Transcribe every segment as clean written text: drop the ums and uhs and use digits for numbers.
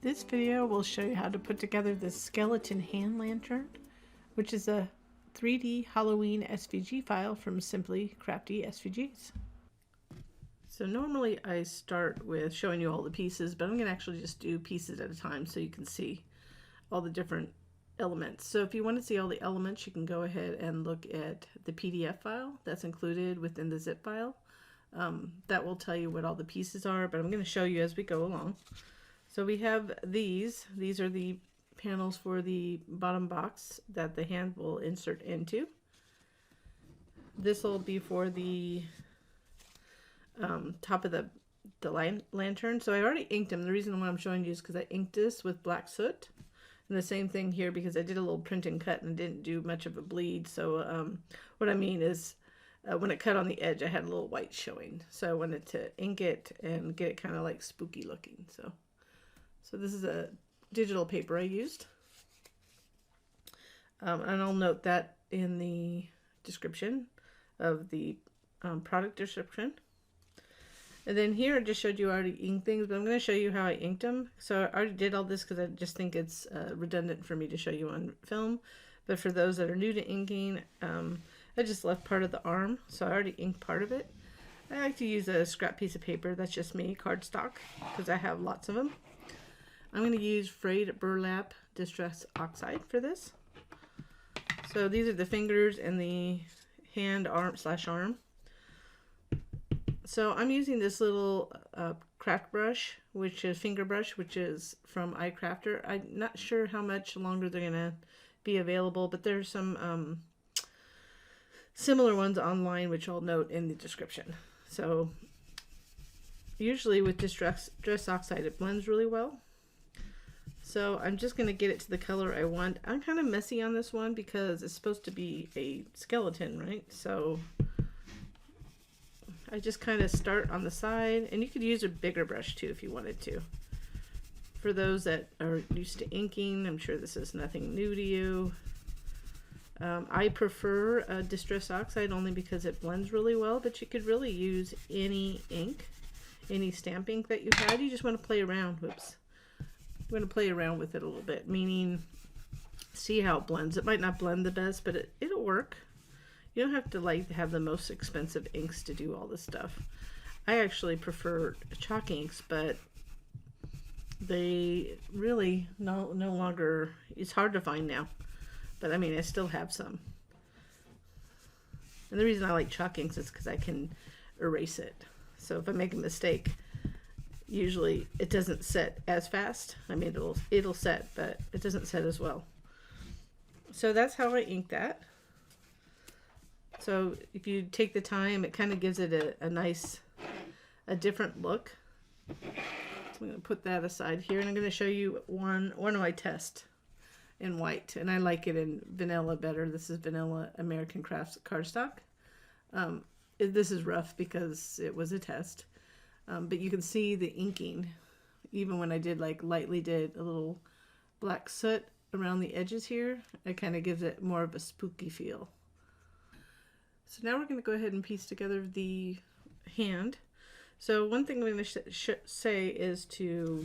This video will show you how to put together this skeleton hand lantern, which is a 3D Halloween SVG file from Simply Crafty SVGs. So normally I start with showing you all the pieces, but I'm going to actually just do pieces at a time so you can see all the different elements. So if you want to see all the elements, you can go ahead and look at the PDF file that's included within the zip file. That will tell you what all the pieces are, but I'm going to show you as we go along. So we have these are the panels for the bottom box that the hand will insert into. This will be for the top of the lantern. So I already inked them. The reason why I'm showing you is because I inked this with black soot. And the same thing here because I did a little print and cut and didn't do much of a bleed. So what I mean is when it cut on the edge, I had a little white showing. So I wanted to ink it and get it kind of like spooky looking. So this is a digital paper I used. And I'll note that in the description of the product description. And then here I just showed you I already inked things, but I'm going to show you how I inked them. So I already did all this because I just think it's redundant for me to show you on film. But for those that are new to inking, I just left part of the arm, so I already inked part of it. I like to use a scrap piece of paper, that's just me, cardstock, because I have lots of them. I'm going to use frayed burlap distress oxide for this. So these are the fingers and the hand arm. So I'm using this little craft brush, which is finger brush, which is from iCrafter. I'm not sure how much longer they're going to be available, but there's some similar ones online, which I'll note in the description. So usually with distress oxide, it blends really well. So I'm just going to get it to the color I want. I'm kind of messy on this one because it's supposed to be a skeleton, right? So I just kind of start on the side, and you could use a bigger brush too if you wanted to. For those that are used to inking, I'm sure this is nothing new to you. I prefer distress oxide only because it blends really well, but you could really use any ink, any stamp ink that you had. You just want to play around. Whoops. I'm going to play around with it a little bit, meaning see how it blends. It might not blend the best, but it'll work. You don't have to have the most expensive inks to do all this stuff. I actually prefer chalk inks, but they really no longer, it's hard to find now. But I mean, I still have some. And the reason I like chalk inks is because I can erase it. So if I make a mistake, usually it doesn't set as fast. I mean, it'll set, but it doesn't set as well. So that's how I ink that. So if you take the time, it kind of gives it a different look. So I'm going to put that aside here, and I'm going to show you one of my tests in white, and I like it in vanilla better. This is vanilla American Crafts cardstock. This is rough because it was a test. But you can see the inking, even when I did lightly did a little black soot around the edges here, it kind of gives it more of a spooky feel. So now we're going to go ahead and piece together the hand. So one thing I'm going to say is to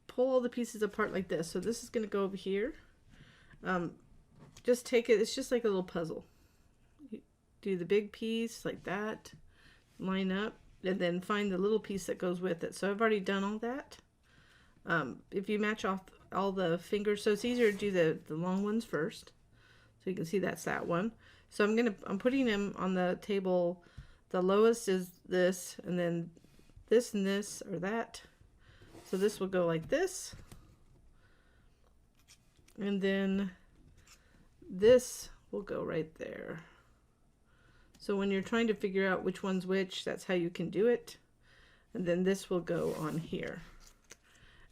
pull all the pieces apart like this. So this is going to go over here. Just take it, it's just like a little puzzle. You do the big piece like that, line up, and then find the little piece that goes with it. So I've already done all that. If you match off all the fingers, so it's easier to do the long ones first. So you can see that's that one. So I'm putting them on the table. The lowest is this, and then this and this or that. So this will go like this. And then this will go right there. So when you're trying to figure out which one's which, that's how you can do it. And then this will go on here.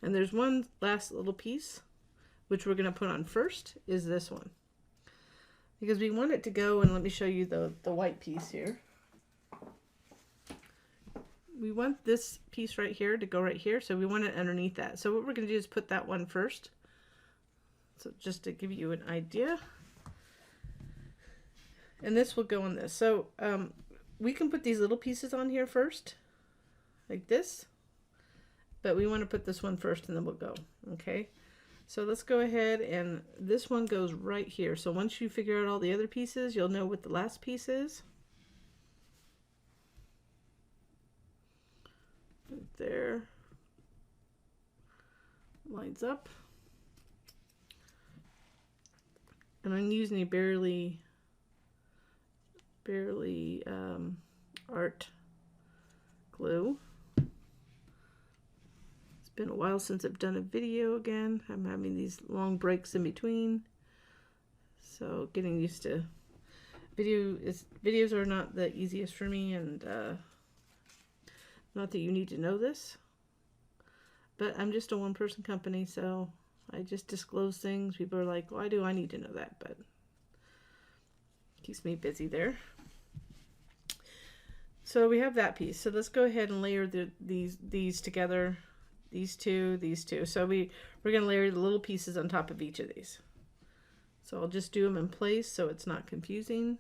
And there's one last little piece, which we're going to put on first, is this one. Because we want it to go, and let me show you the white piece here. We want this piece right here to go right here, so we want it underneath that. So what we're going to do is put that one first. So just to give you an idea. And this will go on this. So we can put these little pieces on here first, like this. but we want to put this one first and then we'll go. Okay, so let's go ahead, and this one goes right here. So once you figure out all the other pieces, you'll know what the last piece is. Right there. Lines up. And I'm using a barely art glue. It's been a while since I've done a video again. I'm having these long breaks in between, so getting used to videos are not the easiest for me, and not that you need to know this, but I'm just a one-person company, so I just disclose things. People are like, why do I need to know that? But it keeps me busy there. So we have that piece. So let's go ahead and layer these together. These two. So we're going to layer the little pieces on top of each of these. So I'll just do them in place so it's not confusing.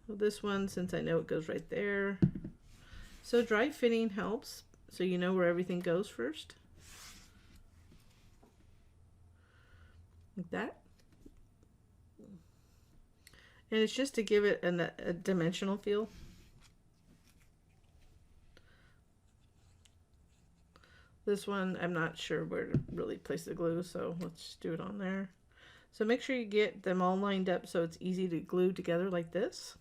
Well, this one, since I know it goes right there. So dry fitting helps, so you know where everything goes first. Like that. And it's just to give it a dimensional feel. This one, I'm not sure where to really place the glue, so let's just do it on there. So make sure you get them all lined up so it's easy to glue together like this.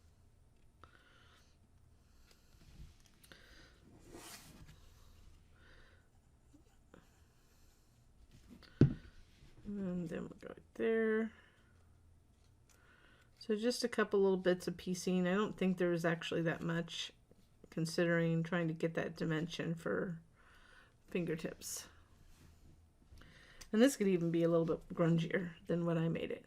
And then we'll go right there. So just a couple little bits of piecing. I don't think there was actually that much, considering trying to get that dimension for fingertips. And this could even be a little bit grungier than what I made it.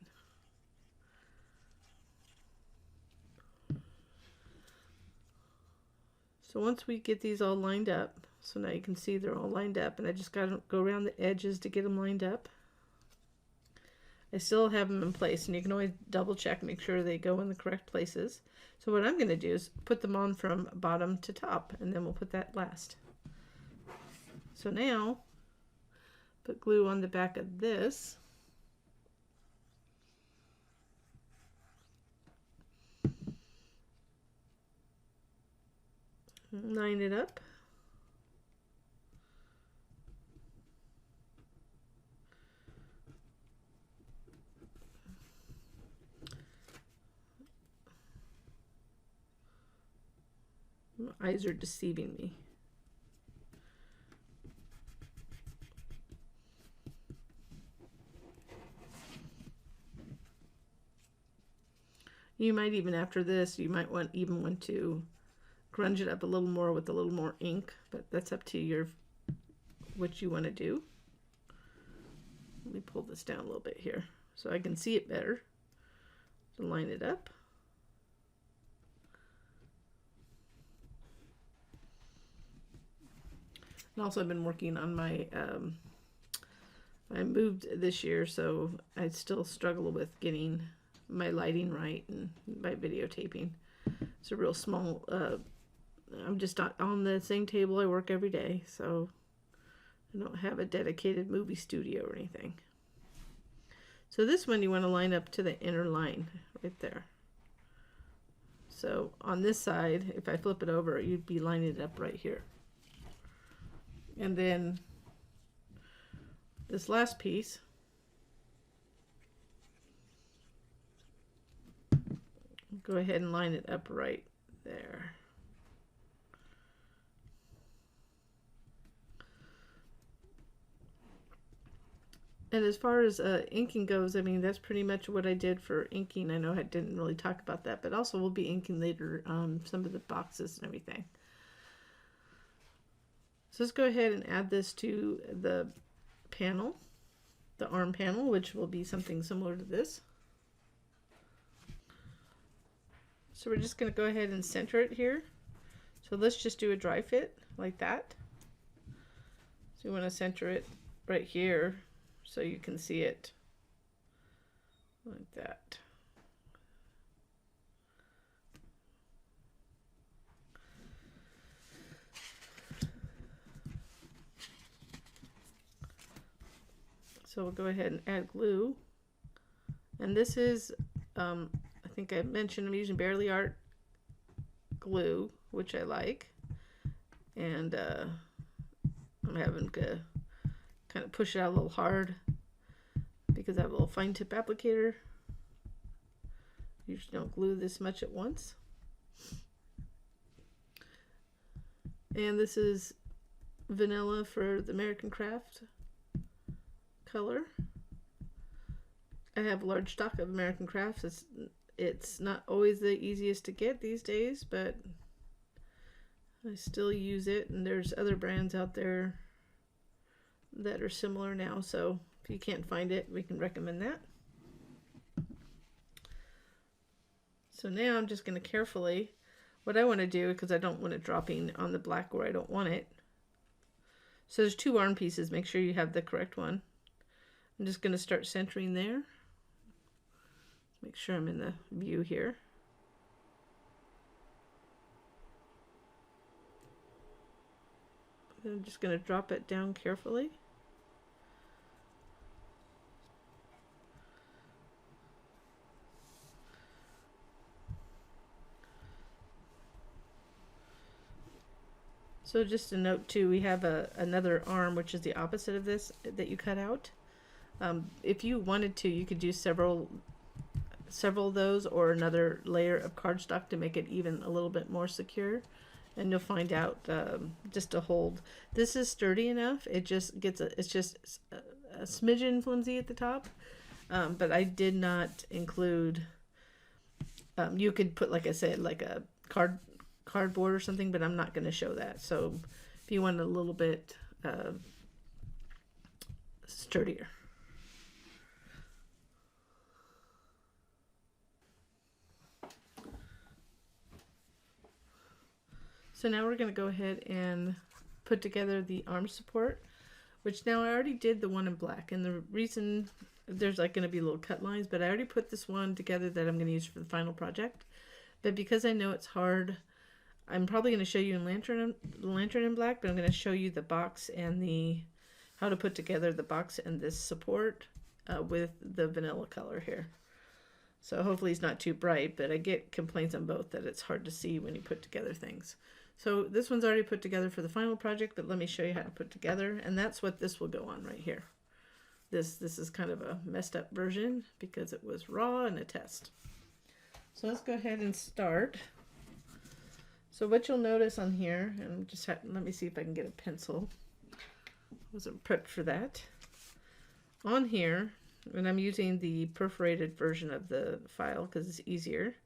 So once we get these all lined up, so now you can see they're all lined up, and I just got to go around the edges to get them lined up. I still have them in place, and you can always double check, make sure they go in the correct places. So what I'm going to do is put them on from bottom to top, and then we'll put that last. So now, put glue on the back of this. Line it up. My eyes are deceiving me. You might even, after this, you might want to grunge it up a little more with a little more ink, but that's up to what you want to do. Let me pull this down a little bit here so I can see it better. So line it up. And also I've been working on my, I moved this year, so I still struggle with getting my lighting right and my videotaping. It's a real small, I'm just not on the same table I work every day, so I don't have a dedicated movie studio or anything. So this one you want to line up to the inner line right there. So on this side, if I flip it over, you'd be lining it up right here. And then this last piece, go ahead and line it up right there. And as far as inking goes, I mean, that's pretty much what I did for inking. I know I didn't really talk about that, but also we'll be inking later some of the boxes and everything. So let's go ahead and add this to the panel, the arm panel, which will be something similar to this. So we're just going to go ahead and center it here. So let's just do a dry fit like that. So you want to center it right here so you can see it like that. So we'll go ahead and add glue. And this is, I think I mentioned I'm using Barely Art glue, which I like. And I'm having to kind of push it out a little hard because I have a little fine tip applicator. Usually don't glue this much at once. And this is vanilla for the American Craft color. I have a large stock of American Crafts. It's not always the easiest to get these days, but I still use it, and there's other brands out there that are similar now, so if you can't find it, we can recommend that. So now I'm just going to carefully, what I want to do, because I don't want it dropping on the black where I don't want it. So there's 2 arm pieces, make sure you have the correct one. I'm just going to start centering there. Make sure I'm in the view here. I'm just going to drop it down carefully. So just a note too, we have another arm which is the opposite of this that you cut out. If you wanted to, you could do several of those or another layer of cardstock to make it even a little bit more secure. And you'll find out just to hold. This is sturdy enough. It just gets it's just a smidgen flimsy at the top. But I did not include. You could put, like I said, like a cardboard or something, but I'm not going to show that. So if you want a little bit sturdier. So now we're going to go ahead and put together the arm support, which now I already did the one in black. And the reason, there's like going to be little cut lines, but I already put this one together that I'm going to use for the final project. But because I know it's hard, I'm probably going to show you in lantern in black, but I'm going to show you the box and how to put together the box and this support with the vanilla color here. So hopefully it's not too bright, but I get complaints on both that it's hard to see when you put together things. So this one's already put together for the final project, but let me show you how to put together, and that's what this will go on right here. This is kind of a messed up version because it was raw and a test. So let's go ahead and start. So what you'll notice on here, and just let me see if I can get a pencil. Wasn't prepped for that. On here, and I'm using the perforated version of the file because it's easier.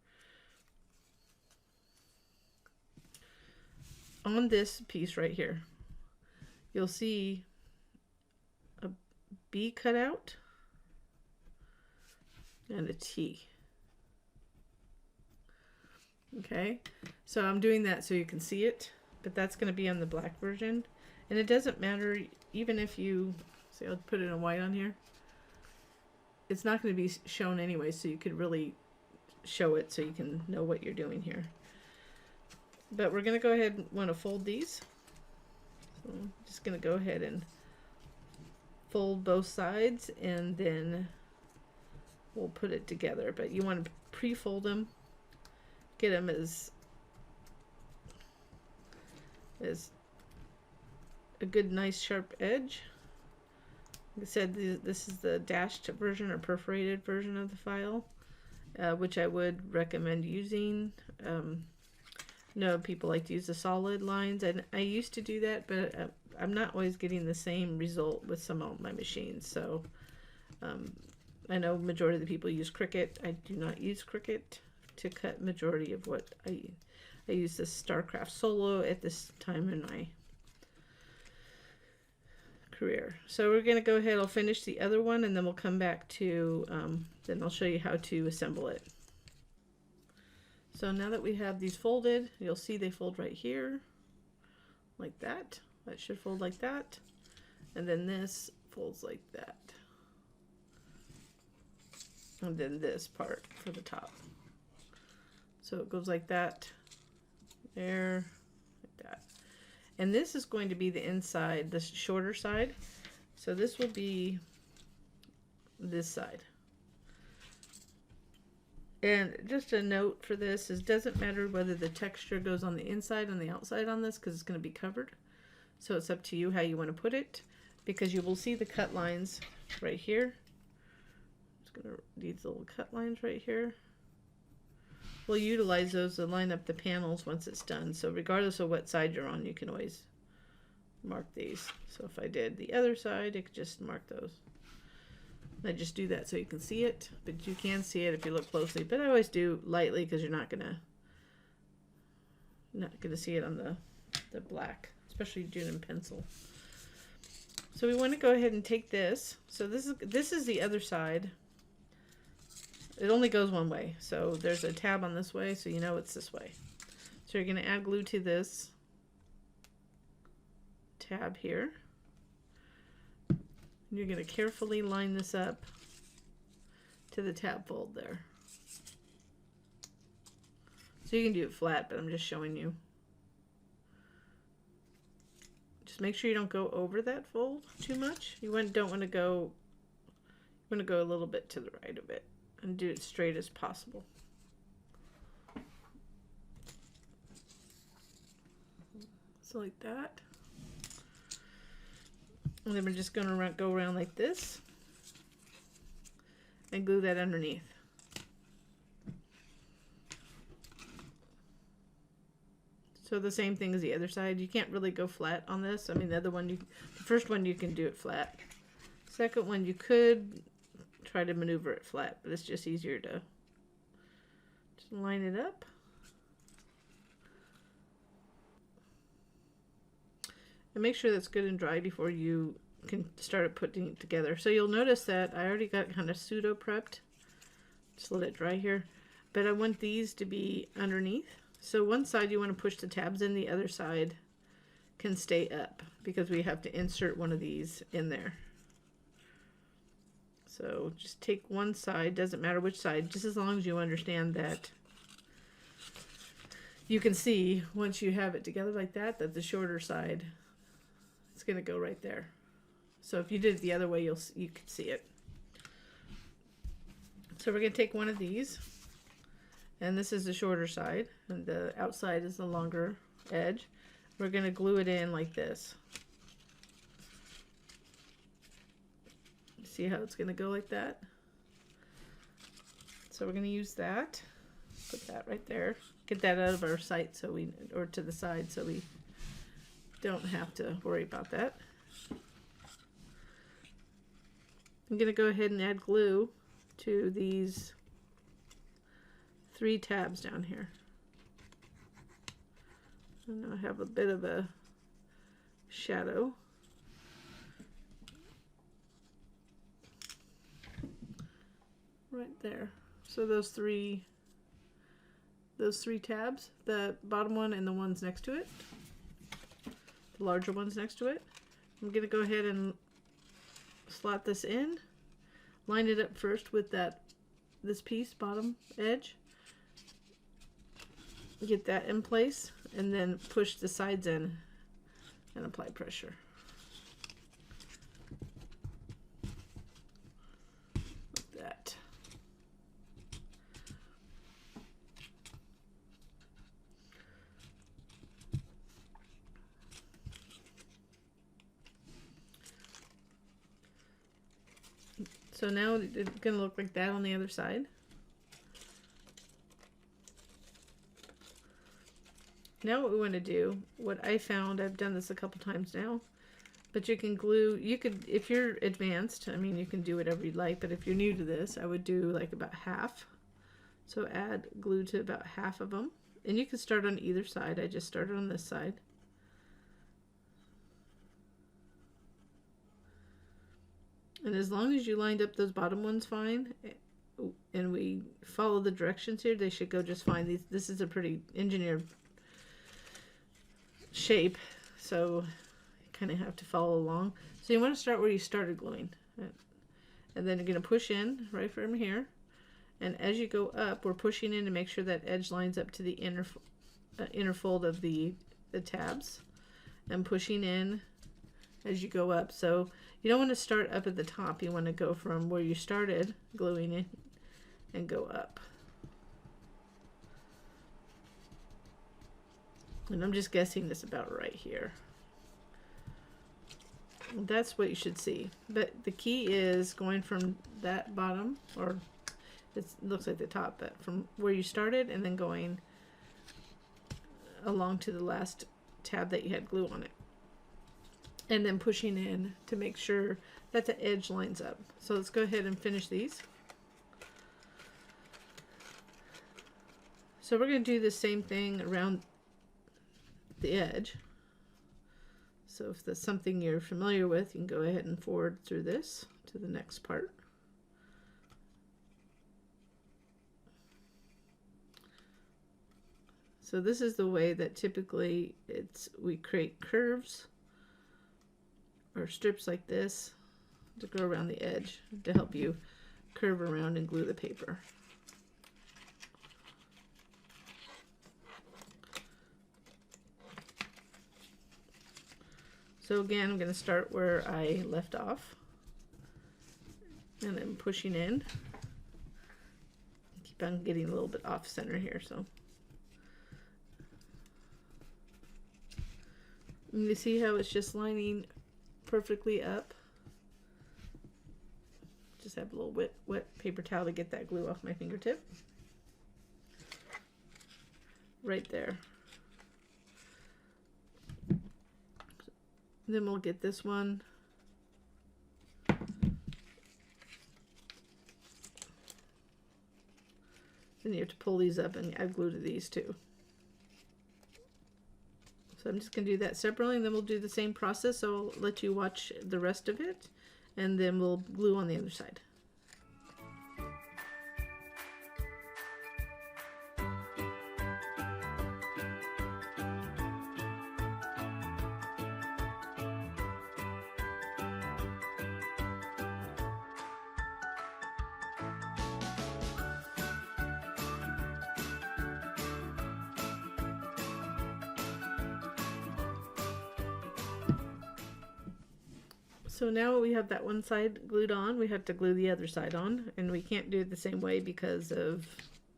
On this piece right here, you'll see a B cut out and a T. Okay, so I'm doing that so you can see it, but that's going to be on the black version. And it doesn't matter, even if you, see, I'll put it in white on here. It's not going to be shown anyway, so you could really show it so you can know what you're doing here. But we're going to go ahead and want to fold these. So I'm just going to go ahead and fold both sides, and then we'll put it together. But you want to pre-fold them, get them as a good, nice, sharp edge. Like I said, this is the dashed version or perforated version of the file, which I would recommend using. No, people like to use the solid lines, and I used to do that, but I'm not always getting the same result with some of my machines. So I know majority of the people use Cricut. I do not use Cricut to cut majority of what I use this StarCraft Solo at this time in my career. So we're going to go ahead, I'll finish the other one, and then we'll come back to, then I'll show you how to assemble it. So now that we have these folded, you'll see they fold right here, like that. That should fold like that. And then this folds like that. And then this part for the top. So it goes like that, there, like that. And this is going to be the inside, the shorter side. So this will be this side. And just a note for this is, doesn't matter whether the texture goes on the inside and the outside on this, because it's going to be covered. So it's up to you how you want to put it, because you will see the cut lines right here. Just going to these little cut lines right here. We'll utilize those to line up the panels once it's done. So regardless of what side you're on, you can always mark these. So if I did the other side, I could just mark those. I just do that so you can see it, but you can see it if you look closely. But I always do lightly, because you're not gonna see it on the black, especially doing in pencil. So we want to go ahead and take this. So this is the other side. It only goes one way, so there's a tab on this way, so you know it's this way. So you're going to add glue to this tab here. You're going to carefully line this up to the tab fold there. So you can do it flat, but I'm just showing you. Just make sure you don't go over that fold too much. You don't want to go. You want to go a little bit to the right of it and do it straight as possible. So like that. And then we're just going to go around like this and glue that underneath. So the same thing as the other side. You can't really go flat on this. I mean, the other one, the first one you can do it flat. Second one you could try to maneuver it flat, but it's just easier to just line it up. And make sure that's good and dry before you can start putting it together. So you'll notice that I already got kind of pseudo prepped. Just let it dry here. But I want these to be underneath. So one side you want to push the tabs in, the other side can stay up, because we have to insert one of these in there. So just take one side, doesn't matter which side, just as long as you understand that you can see once you have it together like that, that the shorter side, it's going to go right there. So if you did it the other way, you can see it. So we're going to take one of these, and this is the shorter side, and the outside is the longer edge. We're going to glue it in like this. See how it's going to go like that? So we're going to use that. Put that right there. Get that out of our sight, or to the side, so we don't have to worry about that. I'm going to go ahead and add glue to these 3 tabs down here. And I have a bit of a shadow. Right there. So those three tabs, the bottom one and the ones next to it, the larger ones next to it. I'm going to go ahead and slot this in, line it up first with this piece, bottom edge, get that in place, and then push the sides in and apply pressure. Like that. So now it's going to look like that on the other side. Now what we want to do, what I found, I've done this a couple times now, but you can glue, if you're advanced, I mean, you can do whatever you'd like, but if you're new to this, I would do like about half. So add glue to about half of them. And you can start on either side. I just started on this side. And as long as you lined up those bottom ones fine, and we follow the directions here, they should go just fine. This is a pretty engineered shape, so you kind of have to follow along. So you want to start where you started gluing, and then you're going to push in right from here, and as you go up, we're pushing in to make sure that edge lines up to the inner fold of the tabs, and pushing in as you go up. So you don't want to start up at the top. You want to go from where you started gluing it and go up. And I'm just guessing this about right here. That's what you should see. But the key is going from that bottom, or it looks like the top, but from where you started and then going along to the last tab that you had glue on it. And then pushing in to make sure that the edge lines up. So let's go ahead and finish these. So we're going to do the same thing around the edge. So if that's something you're familiar with, you can go ahead and forward through this to the next part. So this is the way that typically we create curves or strips like this to go around the edge to help you curve around and glue the paper. So again, I'm going to start where I left off, and then pushing in. Keep on getting a little bit off center here, so. And you see how it's just lining perfectly up. Just have a little wet paper towel to get that glue off my fingertip. Right there. Then we'll get this one. Then you have to pull these up and add glue to these too. So I'm just going to do that separately, and then we'll do the same process. So I'll let you watch the rest of it, and then we'll glue on the other side. So now we have that one side glued on, we have to glue the other side on, and we can't do it the same way because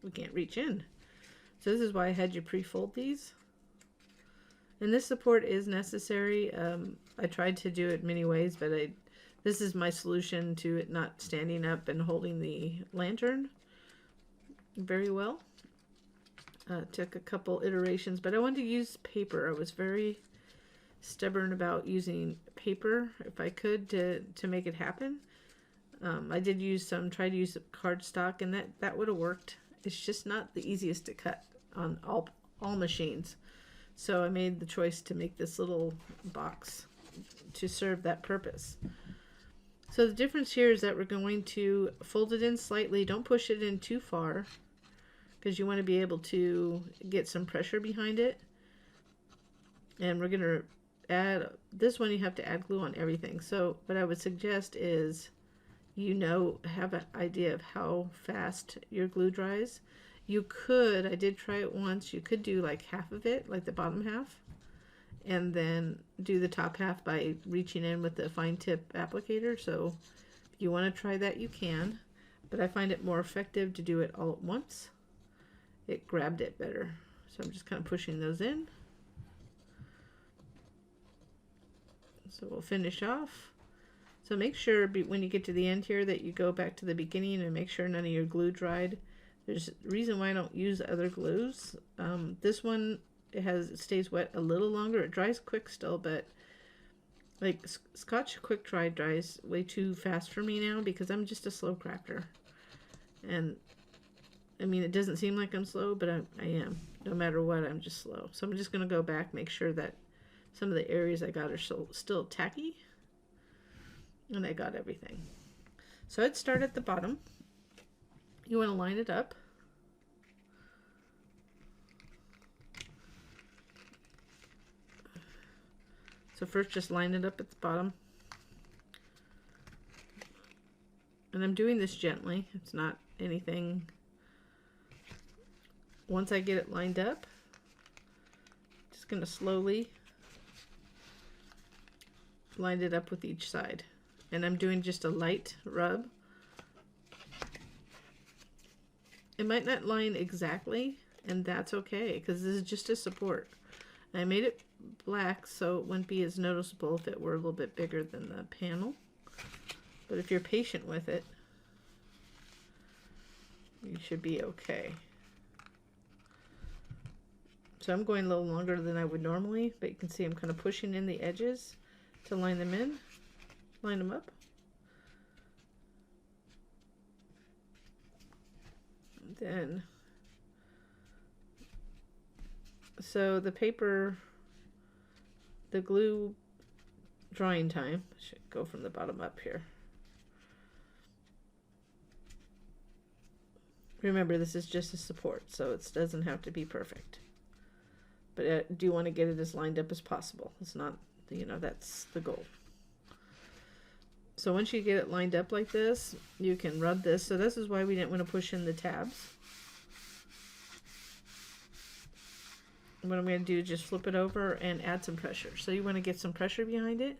we can't reach in. So this is why I had you pre-fold these. And this support is necessary. I tried to do it many ways, but this is my solution to it not standing up and holding the lantern very well. Took a couple iterations, but I wanted to use paper. I was very stubborn about using paper if I could to make it happen. I did try to use cardstock, and that would have worked. It's just not the easiest to cut on all machines. So I made the choice to make this little box to serve that purpose. So the difference here is that we're going to fold it in slightly. Don't push it in too far because you want to be able to get some pressure behind it. And we're going to add this one. You have to add glue on everything. So what I would suggest is have an idea of how fast your glue dries. You could, I did try it once, you could do like half of it, like the bottom half, and then do the top half by reaching in with the fine tip applicator. So if you want to try that, you can, but I find it more effective to do it all at once. It grabbed it better. So I'm just kind of pushing those in. So we'll finish off. So make sure when you get to the end here that you go back to the beginning and make sure none of your glue dried. There's a reason why I don't use other glues. This one, it stays wet a little longer. It dries quick still, but like Scotch Quick Dry dries way too fast for me now because I'm just a slow crafter. And I mean, it doesn't seem like I'm slow, but I am. No matter what, I'm just slow. So I'm just going to go back, make sure that some of the areas I got are still tacky. And I got everything. So I'd start at the bottom. You want to line it up. So first just line it up at the bottom. And I'm doing this gently. It's not anything. Once I get it lined up, just going to slowly lined it up with each side. And I'm doing just a light rub. It might not line exactly, and that's okay, because this is just a support. I made it black so it wouldn't be as noticeable if it were a little bit bigger than the panel. But if you're patient with it, you should be okay. So I'm going a little longer than I would normally, but you can see I'm kind of pushing in the edges to line them in, line them up. And then, so the paper, the glue drying time, should go from the bottom up here. Remember, this is just a support, so it doesn't have to be perfect. But I do want to get it as lined up as possible. It's not, you know, that's the goal. So once you get it lined up like this, you can rub this. So this is why we didn't want to push in the tabs. What I'm going to do is just flip it over and add some pressure. So you want to get some pressure behind it.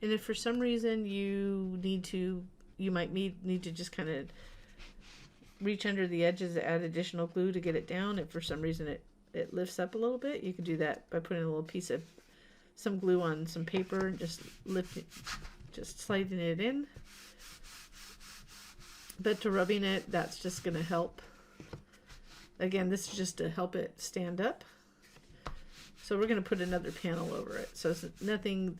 And if for some reason you might need to just kind of reach under the edges to add additional glue to get it down. If for some reason it lifts up a little bit, you can do that by putting a little piece of some glue on some paper and just sliding it in. But to rubbing it, that's just going to help. Again, this is just to help it stand up. So we're going to put another panel over it. So it's nothing,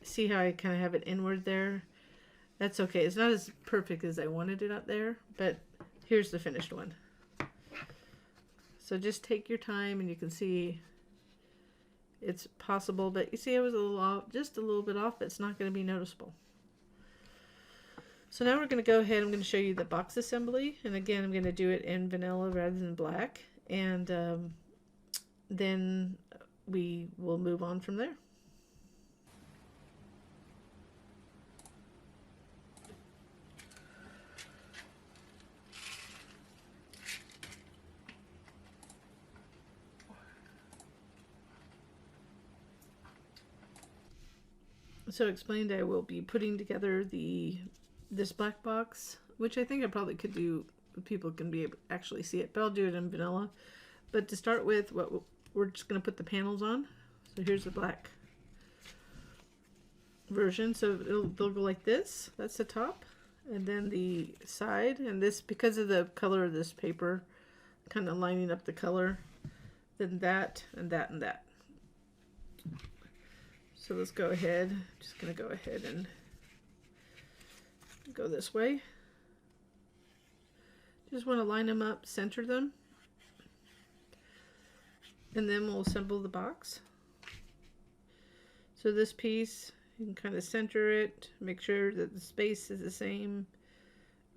see how I kind of have it inward there? That's okay. It's not as perfect as I wanted it up there, but here's the finished one. So just take your time, and you can see it's possible, but you see I was a little off, just a little bit off, but it's not going to be noticeable. So now we're going to go ahead, I'm going to show you the box assembly, and again I'm going to do it in vanilla rather than black, and then we will move on from there. So explained, I will be putting together this black box, which I think I probably could do, people can be able to actually see it, but I'll do it in vanilla. But to start with, we're just going to put the panels on. So here's the black version. So they'll go like this. That's the top, and then the side, and this, because of the color of this paper, kind of lining up the color, then that and that and that. So let's go ahead, just going to go ahead and go this way. Just want to line them up, center them, and then we'll assemble the box. So this piece, you can kind of center it, make sure that the space is the same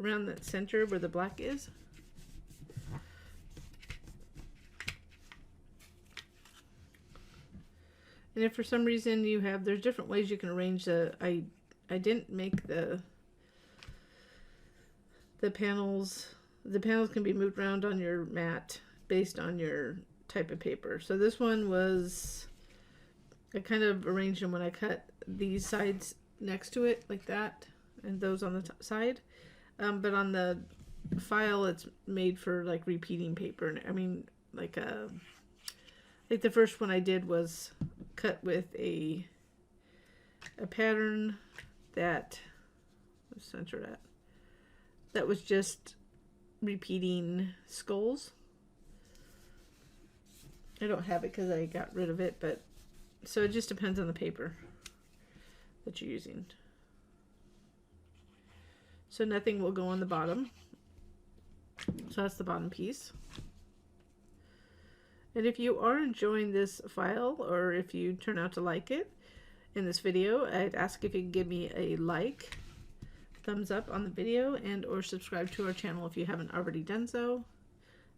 around that center where the black is. And if for some reason there's different ways you can arrange I didn't make the panels. The panels can be moved around on your mat based on your type of paper. So this one was, I kind of arranged them when I cut these sides next to it like that, and those on the side. But on the file, it's made for like repeating paper. I mean, like the first one I did was cut with a pattern that, let's center that, that was just repeating skulls. I don't have it because I got rid of it, but so it just depends on the paper that you're using. So nothing will go on the bottom. So that's the bottom piece. And if you are enjoying this file, or if you turn out to like it in this video, I'd ask if you could give me a like, thumbs up on the video, and or subscribe to our channel if you haven't already done so.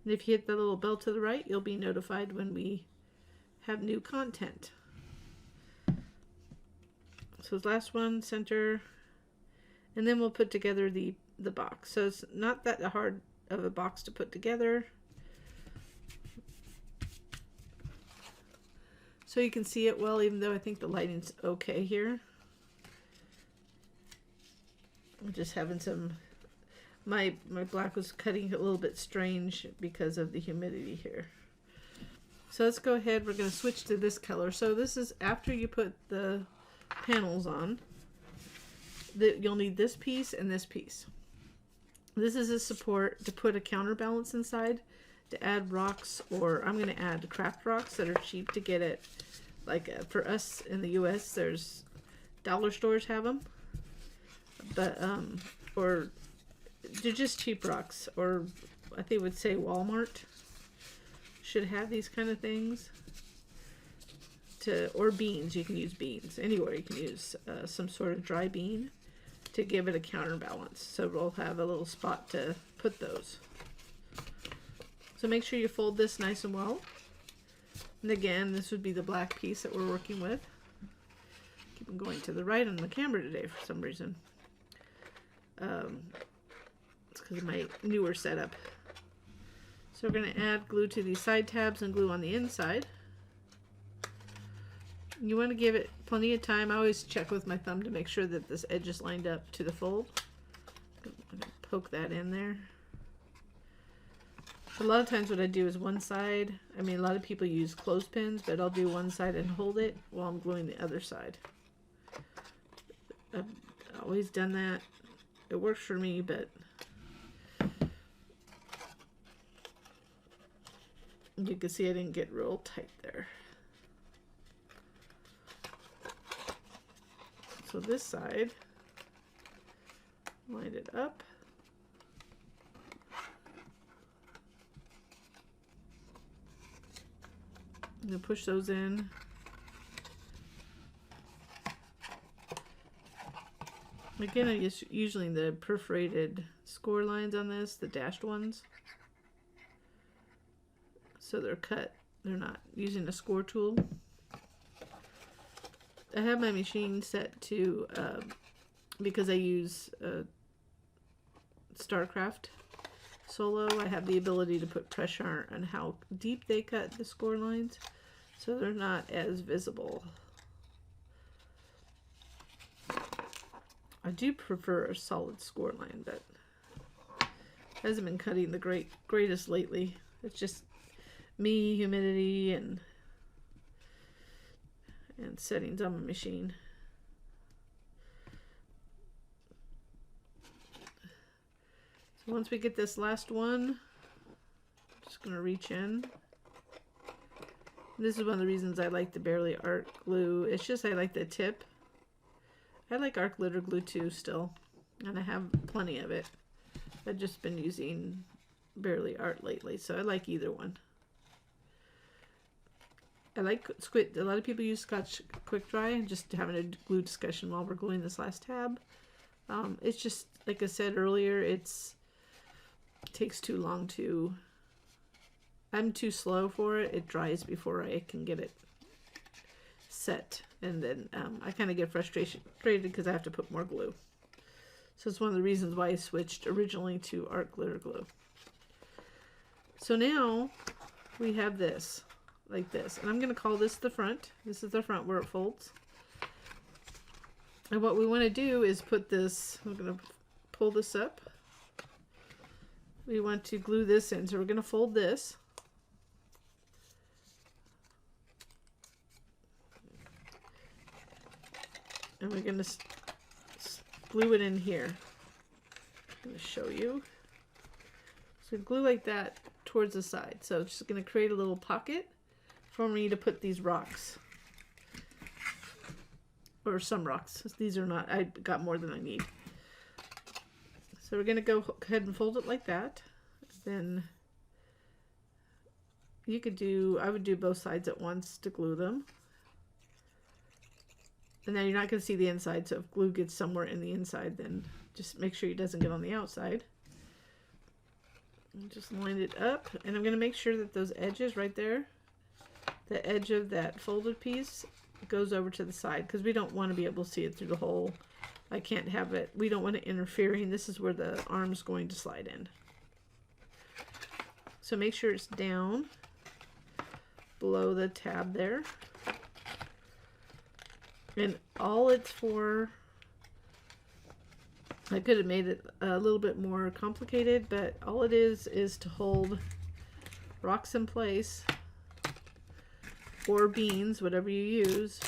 And if you hit the little bell to the right, you'll be notified when we have new content. So this last one, center, and then we'll put together the box. So it's not that hard of a box to put together. So so you can see it well, even though I think the lighting's okay here. I'm just having some, my black was cutting a little bit strange because of the humidity here. So let's go ahead, we're going to switch to this color. So this is after you put the panels on. You'll need this piece and this piece. This is a support to put a counterbalance inside, to add rocks, or I'm going to add craft rocks that are cheap to get it. Like for us in the US, there's dollar stores have them. But, or they're just cheap rocks, or I think would say Walmart should have these kind of things. Or beans, you can use beans. Anywhere you can use some sort of dry bean to give it a counterbalance. So we'll have a little spot to put those. So make sure you fold this nice and well. And again, this would be the black piece that we're working with. Keep on going to the right on the camera today for some reason. It's because of my newer setup. So we're going to add glue to these side tabs and glue on the inside. You want to give it plenty of time. I always check with my thumb to make sure that this edge is lined up to the fold. I'm going to poke that in there. A lot of times what I do is one side. I mean, a lot of people use clothespins, but I'll do one side and hold it while I'm gluing the other side. I've always done that. It works for me, but you can see I didn't get real tight there. So this side, line it up. I'm going to push those in. Again, I use usually the perforated score lines on this, the dashed ones. So they're cut. They're not using a score tool. I have my machine set to, because I use StarCraft Solo, I have the ability to put pressure on how deep they cut the score lines, so they're not as visible. I do prefer a solid score line, but hasn't been cutting the greatest lately. It's just me, humidity, and settings on my machine. So once we get this last one, I'm just going to reach in. This is one of the reasons I like the Barely Art glue. It's just I like the tip. I like art glitter glue too still, and I have plenty of it. I've just been using Barely Art lately, so I like either one. I like a lot of people use Scotch Quick Dry, and just having a glue discussion while we're gluing this last tab. It's just, like I said earlier, it takes too long to, I'm too slow for it. It dries before I can get it set. And then I kind of get frustrated because I have to put more glue. So it's one of the reasons why I switched originally to art glitter glue. So now we have this. Like this, and I'm going to call this the front. This is the front where it folds. And what we want to do is put this, we're going to pull this up. We want to glue this in, so we're going to fold this. And we're going to glue it in here. I'm going to show you. So glue like that towards the side. So it's just going to create a little pocket for me to put these rocks, or some rocks. These are not, I got more than I need. So we're going to go ahead and fold it like that. Then you could do, I would do both sides at once to glue them. And then you're not going to see the inside, so if glue gets somewhere in the inside, then just make sure it doesn't get on the outside. And just line it up, and I'm going to make sure that those edges right there, the edge of that folded piece goes over to the side, because we don't want to be able to see it through the hole. I can't have it, we don't want it interfering. This is where the arm's going to slide in. So make sure it's down below the tab there. And all it's for, I could have made it a little bit more complicated, but all it is to hold rocks in place, or beans, whatever you use,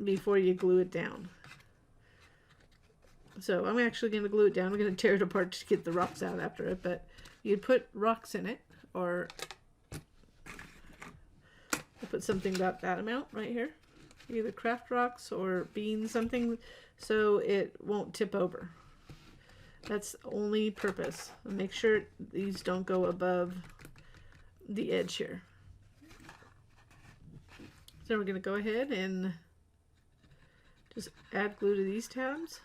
before you glue it down. So I'm actually going to glue it down. I'm going to tear it apart to get the rocks out after it, but you'd put rocks in it, or I'll put something about that amount right here, either craft rocks or beans, something so it won't tip over. That's the only purpose. Make sure these don't go above the edge here. So we're going to go ahead and just add glue to these tabs.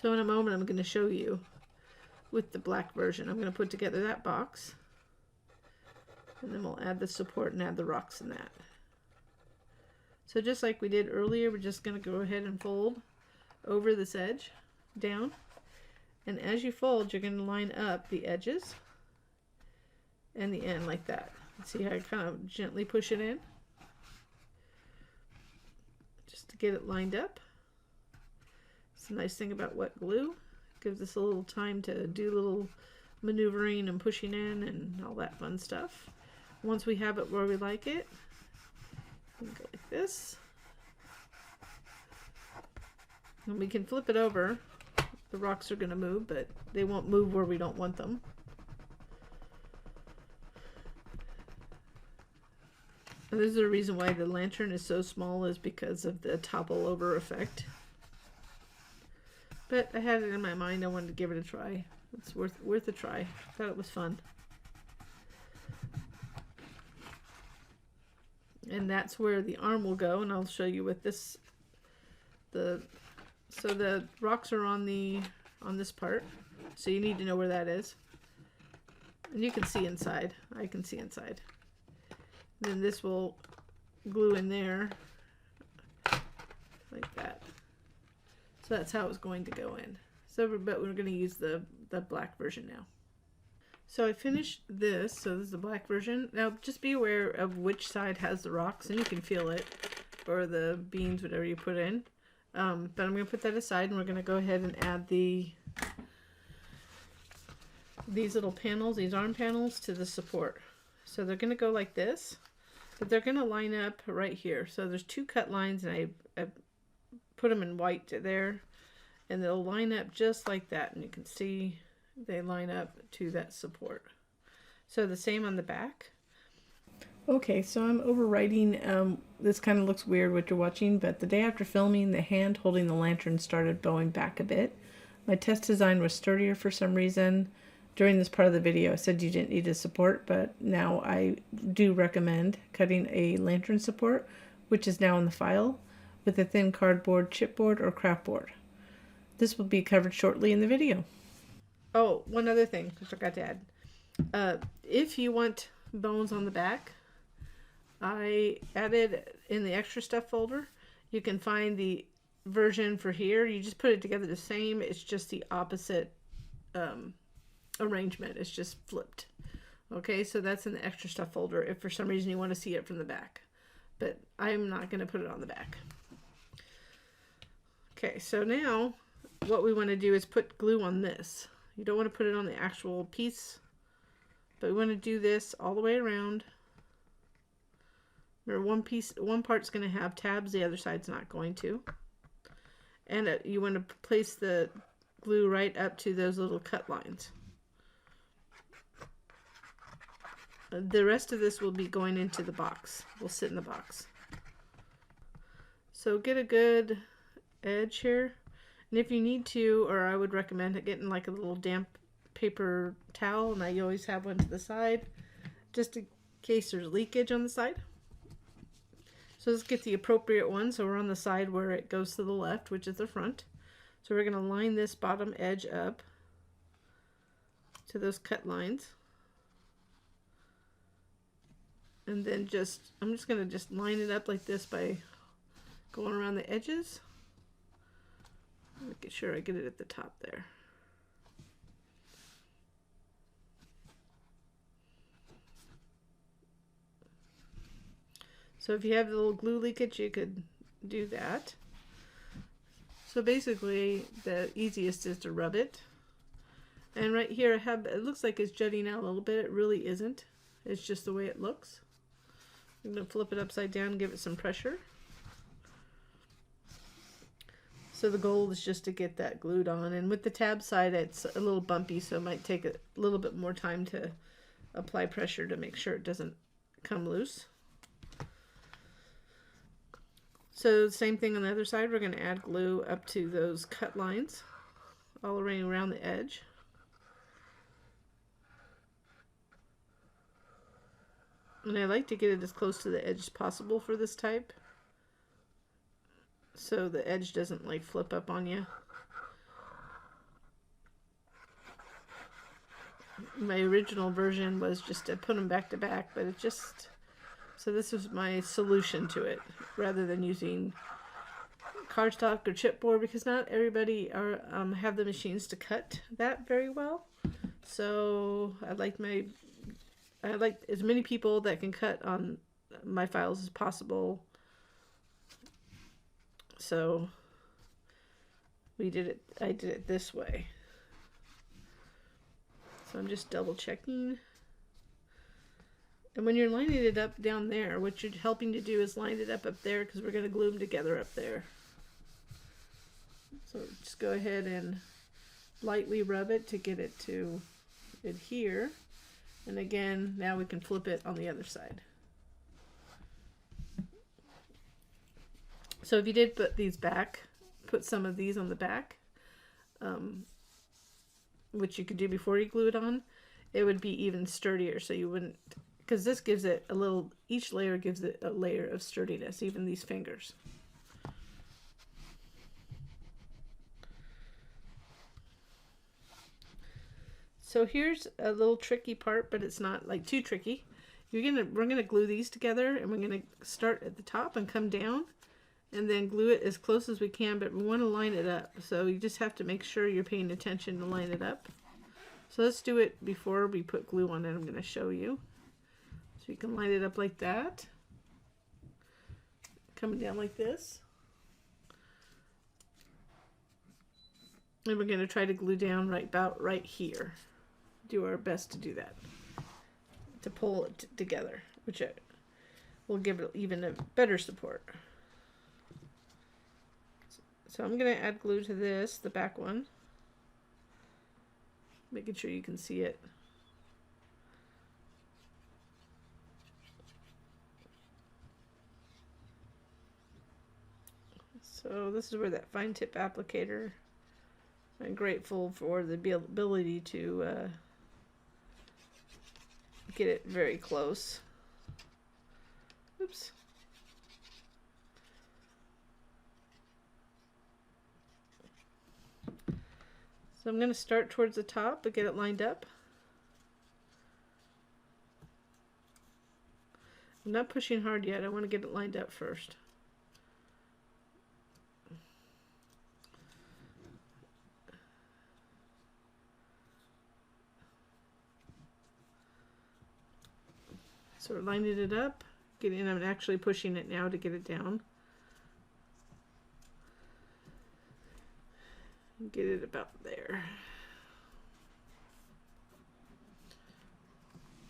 So in a moment I'm going to show you with the black version. I'm going to put together that box, and then we'll add the support and add the rocks in that. So just like we did earlier, we're just going to go ahead and fold over this edge down, and as you fold you're going to line up the edges and the end like that. See how I kind of gently push it in just to get it lined up. It's a nice thing about wet glue. It gives us a little time to do a little maneuvering and pushing in and all that fun stuff. Once we have it where we like it, we go like this. And we can flip it over. The rocks are going to move, but they won't move where we don't want them. And this is the reason why the lantern is so small, is because of the topple over effect. But I had it in my mind, I wanted to give it a try. It's worth a try. I thought it was fun. And that's where the arm will go, and I'll show you with this. So the rocks are on this part, so you need to know where that is. And you can see inside. I can see inside. And then this will glue in there like that. So that's how it's going to go in. So, but we're going to use the black version now. So I finished this. So this is the black version. Now just be aware of which side has the rocks, and you can feel it, or the beans, whatever you put in. But I'm going to put that aside, and we're going to go ahead and add these little panels, these arm panels, to the support. So they're going to go like this, but they're going to line up right here. So there's two cut lines, and I put them in white there, and they'll line up just like that, and you can see they line up to that support. So the same on the back. Okay, so I'm overwriting. This kind of looks weird what you're watching, but the day after filming, the hand holding the lantern started bowing back a bit. My test design was sturdier for some reason. During this part of the video, I said you didn't need a support, but now I do recommend cutting a lantern support, which is now in the file, with a thin cardboard, chipboard, or craft board. This will be covered shortly in the video. Oh, one other thing I forgot to add. If you want bones on the back, I added in the extra stuff folder. You can find the version for here. You just put it together the same. It's just the opposite arrangement. It's just flipped. Okay, so that's in the extra stuff folder if for some reason you want to see it from the back. But I'm not going to put it on the back. Okay, so now what we want to do is put glue on this. You don't want to put it on the actual piece, but we want to do this all the way around. Remember, one part's going to have tabs, the other side's not going to. And you want to place the glue right up to those little cut lines. The rest of this will be going into the box. Will sit in the box. So get a good edge here. And if you need to, or I would recommend getting like a little damp paper towel, and I always have one to the side, just in case there's leakage on the side. So let's get the appropriate one. So we're on the side where it goes to the left, which is the front. So we're going to line this bottom edge up to those cut lines. And then I'm just going to just line it up like this by going around the edges. Making sure I get it at the top there. So if you have a little glue leakage, you could do that. So basically, the easiest is to rub it. And right here, I have, it looks like it's jutting out a little bit. It really isn't. It's just the way it looks. I'm going to flip it upside down and give it some pressure. So the goal is just to get that glued on. And with the tab side, it's a little bumpy, so it might take a little bit more time to apply pressure to make sure it doesn't come loose. So same thing on the other side, we're going to add glue up to those cut lines all around the edge. And I like to get it as close to the edge as possible for this type, so the edge doesn't like flip up on you. My original version was just to put them back to back, but it just, so this was my solution to it, rather than using cardstock or chipboard, because not everybody have the machines to cut that very well. So I like as many people that can cut on my files as possible. So I did it this way. So I'm just double checking. And when you're lining it up down there, what you're helping to do is line it up there, because we're going to glue them together up there. So just go ahead and lightly rub it to get it to adhere. And again, now we can flip it on the other side. So if you did put these back, put some of these on the back, which you could do before you glue it on, it would be even sturdier. So you wouldn't, because this gives it a little, each layer gives it a layer of sturdiness, even these fingers. So here's a little tricky part, but it's not like too tricky. We're gonna glue these together, and we're gonna start at the top and come down, and then glue it as close as we can, but we want to line it up. So you just have to make sure you're paying attention to line it up. So let's do it before we put glue on it. I'm going to show you. So you can line it up like that. Coming down like this. And we're going to try to glue down about right here. Do our best to do that. To pull it together, which will give it even a better support. So I'm going to add glue to this, the back one. Making sure you can see it. So this is where that fine tip applicator, I'm grateful for the ability to get it very close. Oops. So I'm going to start towards the top and get it lined up. I'm not pushing hard yet. I want to get it lined up first. So we're lining it up. I'm actually pushing it now to get it down. Get it about there.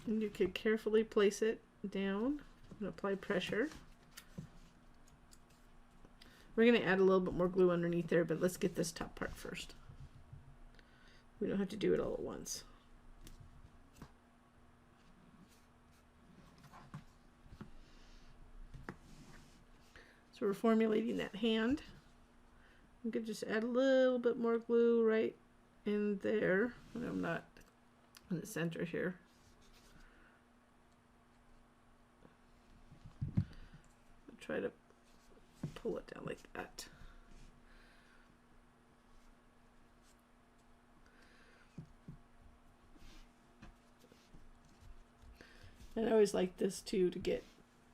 And you can carefully place it down and apply pressure. We're going to add a little bit more glue underneath there, but let's get this top part first. We don't have to do it all at once. So we're formulating that hand. We could just add a little bit more glue right in there. I'm not in the center here. I'll try to pull it down like that. And I always like this too, to get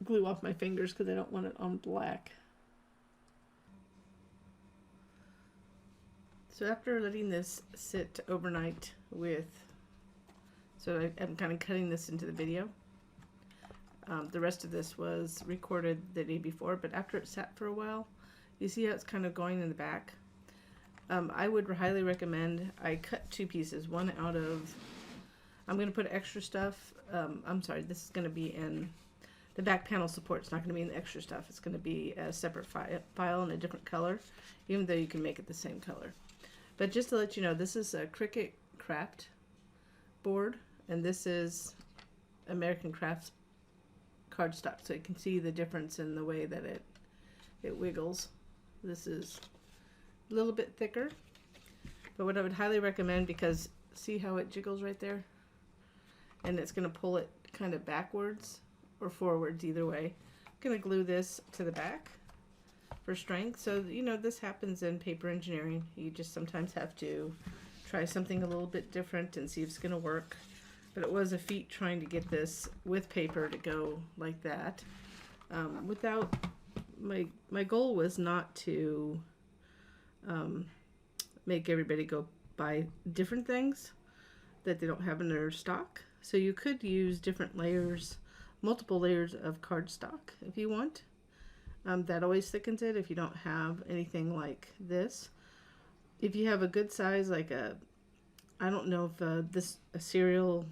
glue off my fingers, because I don't want it on black. So after letting this sit overnight I'm kind of cutting this into the video. The rest of this was recorded the day before, but after it sat for a while, you see how it's kind of going in the back. I would highly recommend, I cut 2 pieces, one out of, I'm going to put extra stuff, I'm sorry, this is going to be in the back panel support. It's not going to be in the extra stuff. It's going to be a separate file in a different color, even though you can make it the same color. But just to let you know, this is a Cricut Craft board, and this is American Crafts cardstock, so you can see the difference in the way that it wiggles. This is a little bit thicker, but what I would highly recommend, because see how it jiggles right there, and it's going to pull it kind of backwards or forwards, either way. I'm going to glue this to the back for strength. So you know, this happens in paper engineering. You just sometimes have to try something a little bit different and see if it's going to work. But it was a feat trying to get this with paper to go like that. Without, my goal was not to make everybody go buy different things that they don't have in their stock. So you could use different layers, multiple layers of cardstock if you want. That always thickens it if you don't have anything like this. If you have a good size, like a, I don't know if a cereal,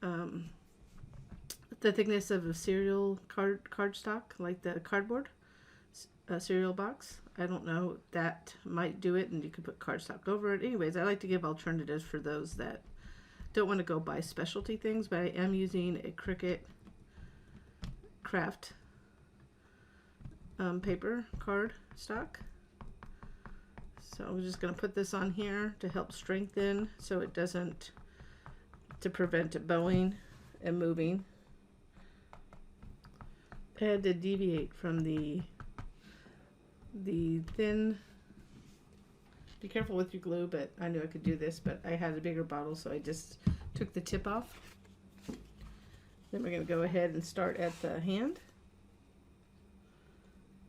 the thickness of a cereal cardstock, like the cardboard cereal box, I don't know, that might do it, and you could put cardstock over it. Anyways, I like to give alternatives for those that don't want to go buy specialty things, but I am using a Cricut Craft paper cardstock. So I'm just going to put this on here to help strengthen, so it doesn't, to prevent it bowing and moving. I had to deviate from the thin, be careful with your glue, but I knew I could do this, but I had a bigger bottle, so I just took the tip off. Then we're going to go ahead and start at the hand.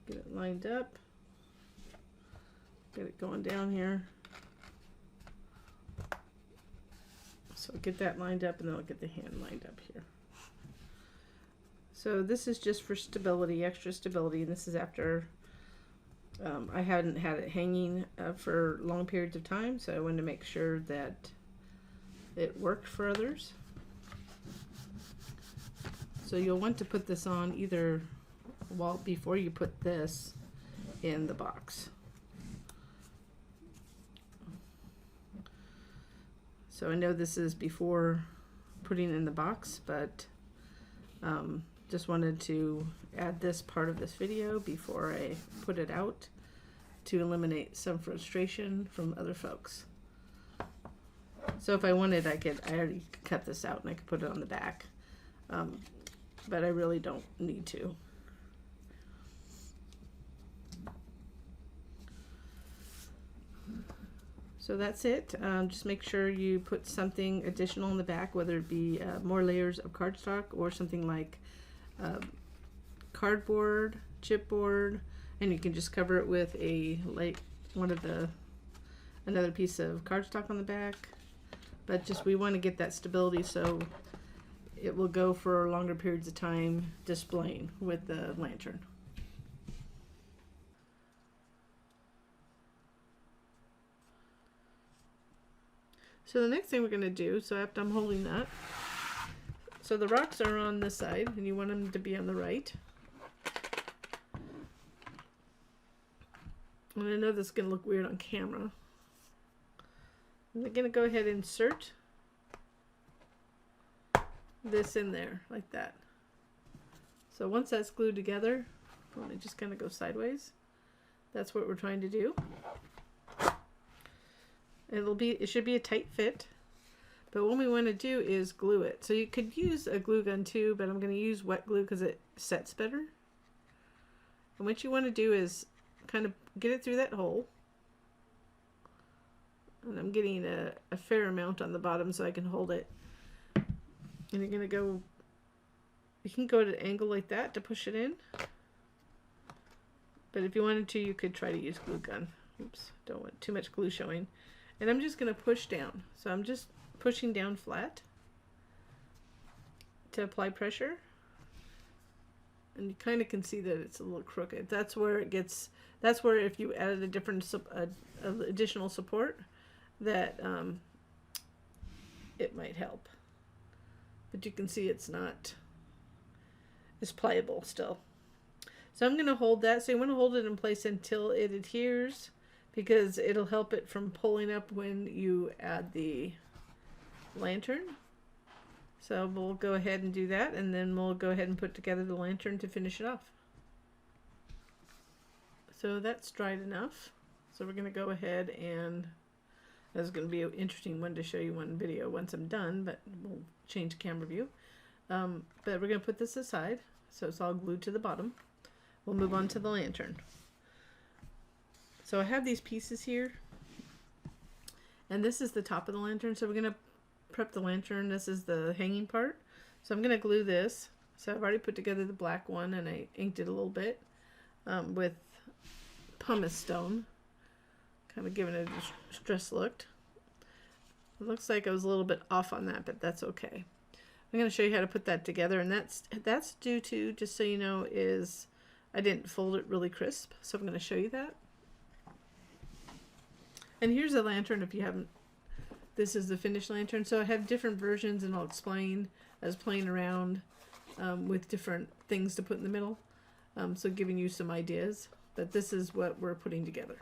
Get it lined up. Get it going down here. So get that lined up, and then I'll get the hand lined up here. So this is just for stability, extra stability, and this is after I hadn't had it hanging for long periods of time, so I wanted to make sure that it worked for others. So you'll want to put this on either before you put this in the box. So I know this is before putting it in the box, but just wanted to add this part of this video before I put it out to eliminate some frustration from other folks. So if I wanted, I already cut this out and I could put it on the back, but I really don't need to. So that's it. Just make sure you put something additional in the back, whether it be more layers of cardstock or something like cardboard, chipboard, and you can just cover it with another piece of cardstock on the back. But just, we want to get that stability so it will go for longer periods of time displaying with the lantern. So the next thing we're going to do, so after I'm holding that, so the rocks are on this side and you want them to be on the right. And I know this is going to look weird on camera. I'm going to go ahead and insert this in there like that. So once that's glued together, let me just kind of go sideways. That's what we're trying to do. It should be a tight fit, but what we want to do is glue it. So you could use a glue gun too, but I'm going to use wet glue because it sets better. And what you want to do is kind of get it through that hole. And I'm getting a fair amount on the bottom so I can hold it. And you're going to go, you can go at an angle like that to push it in. But if you wanted to, you could try to use glue gun. Oops, don't want too much glue showing. And I'm just going to push down. So I'm just pushing down flat. to apply pressure. And you kind of can see that it's a little crooked. That's where it gets, that's where if you added a different, additional support, that it might help. But you can see it's not, it's pliable still. So I'm going to hold that. So you want to hold it in place until it adheres, because it'll help it from pulling up when you add the lantern. So we'll go ahead and do that, and then we'll go ahead and put together the lantern to finish it off. So that's dried enough. So we're going to go ahead, and that's going to be an interesting one to show you one video once I'm done, but we'll change camera view. But we're going to put this aside, so it's all glued to the bottom. We'll move on to the lantern. So I have these pieces here, and this is the top of the lantern. So we're going to prep the lantern. This is the hanging part. So I'm going to glue this. So I've already put together the black one, and I inked it a little bit with pumice stone, kind of giving it a stress look. It looks like I was a little bit off on that, but that's okay. I'm going to show you how to put that together, and that's due to, just so you know, is I didn't fold it really crisp. So I'm going to show you that. And here's the lantern if you haven't. This is the finished lantern. So I have different versions, and I'll explain as playing around with different things to put in the middle. So giving you some ideas. But this is what we're putting together.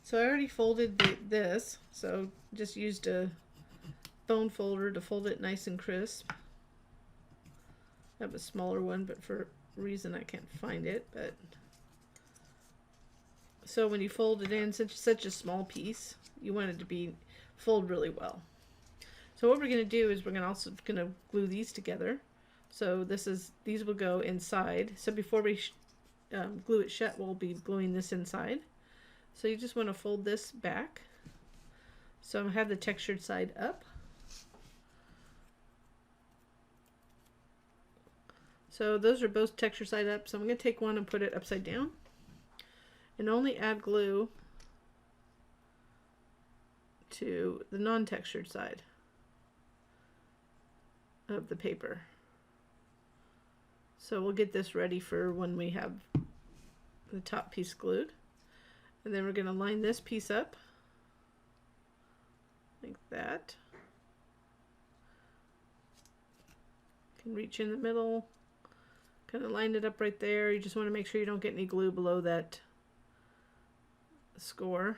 So I already folded this. So just used a bone folder to fold it nice and crisp. I have a smaller one, but for a reason I can't find it. But so when you fold it in, such a small piece, you want it to be fold really well. So what we're going to do is we're also going to glue these together. So these will go inside. So before we glue it shut, we'll be gluing this inside. So you just want to fold this back. So I have the textured side up. So those are both textured side up. So I'm going to take one and put it upside down, and only add glue to the non-textured side of the paper. So we'll get this ready for when we have the top piece glued. And then we're going to line this piece up like that. You can reach in the middle, kind of line it up right there. You just want to make sure you don't get any glue below that score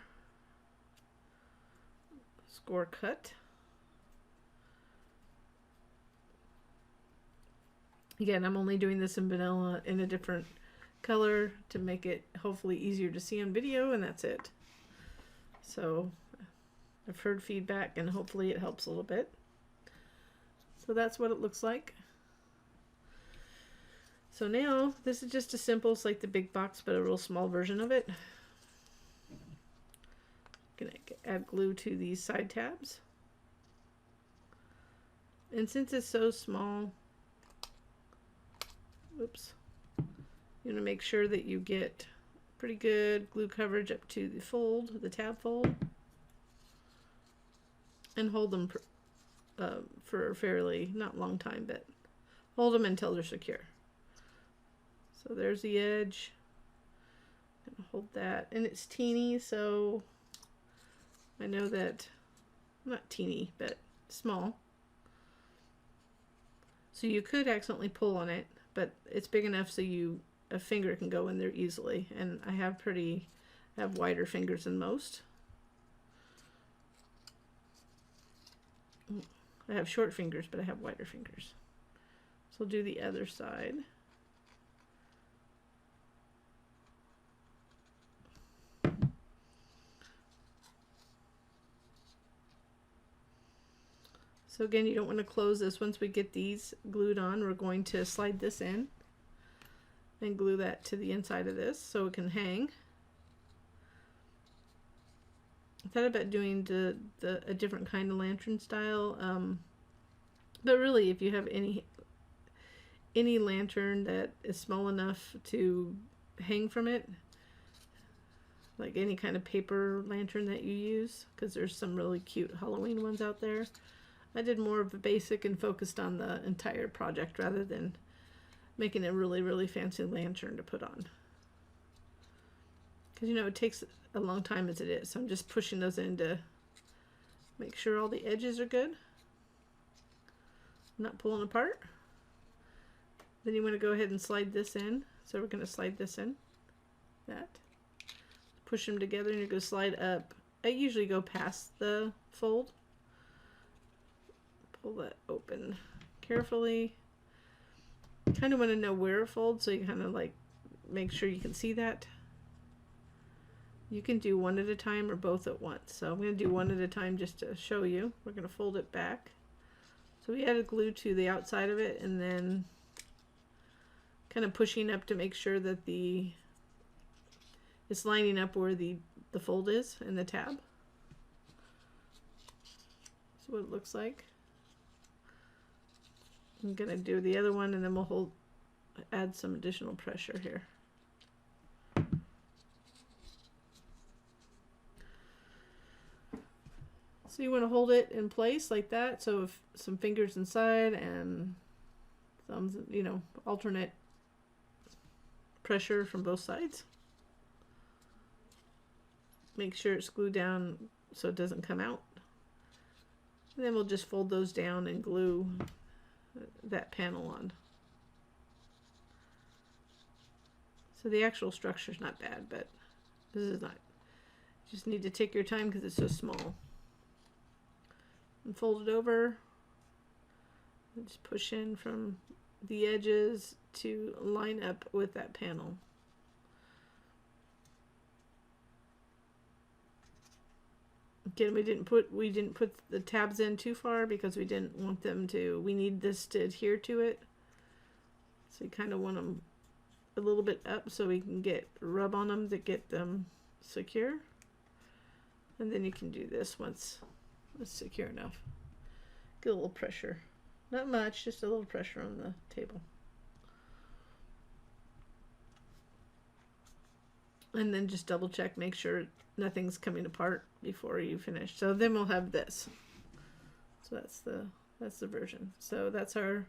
cut. Again, I'm only doing this in vanilla in a different color to make it hopefully easier to see on video, and that's it. So I've heard feedback, and hopefully it helps a little bit. So that's what it looks like. So now this is just a simple, it's like the big box, but a real small version of it. Gonna add glue to these side tabs, and since it's so small, oops, you want to make sure that you get pretty good glue coverage up to the fold, the tab fold, and hold them for a fairly, not long time, but hold them until they're secure. So there's the edge. I'm gonna hold that, and it's teeny, so I know that, not teeny, but small. So you could accidentally pull on it, but it's big enough so a finger can go in there easily. And I have wider fingers than most. I have short fingers, but I have wider fingers. So we'll do the other side. So again, you don't want to close this. Once we get these glued on, we're going to slide this in and glue that to the inside of this so it can hang. I thought about doing a different kind of lantern style, but really if you have any lantern that is small enough to hang from it, like any kind of paper lantern that you use, because there's some really cute Halloween ones out there. I did more of a basic and focused on the entire project rather than making a really, really fancy lantern to put on. Because, you know, it takes a long time as it is. So I'm just pushing those in to make sure all the edges are good. Not pulling apart. Then you want to go ahead and slide this in. So we're going to slide this in. That. Push them together and you're going to slide up. I usually go past the fold. Pull that open carefully. Kind of want to know where it folds, so you kind of like make sure you can see that. You can do one at a time or both at once. So I'm going to do one at a time just to show you. We're going to fold it back. So we added glue to the outside of it and then kind of pushing up to make sure that it's lining up where the fold is in the tab. That's what it looks like. I'm going to do the other one and then we'll add some additional pressure here. So you want to hold it in place like that. So if some fingers inside and thumbs, you know, alternate pressure from both sides. Make sure it's glued down so it doesn't come out. And then we'll just fold those down and glue that panel on. So the actual structure is not bad, but this is not. You just need to take your time because it's so small. And fold it over. And just push in from the edges to line up with that panel. Again, we didn't put the tabs in too far because we didn't want them to, we need this to adhere to it. So you kind of want them a little bit up so we can rub on them to get them secure. And then you can do this once it's secure enough. Get a little pressure. Not much, just a little pressure on the table. And then just double check, make sure nothing's coming apart before you finish. So then we'll have this. So that's the version. So that's our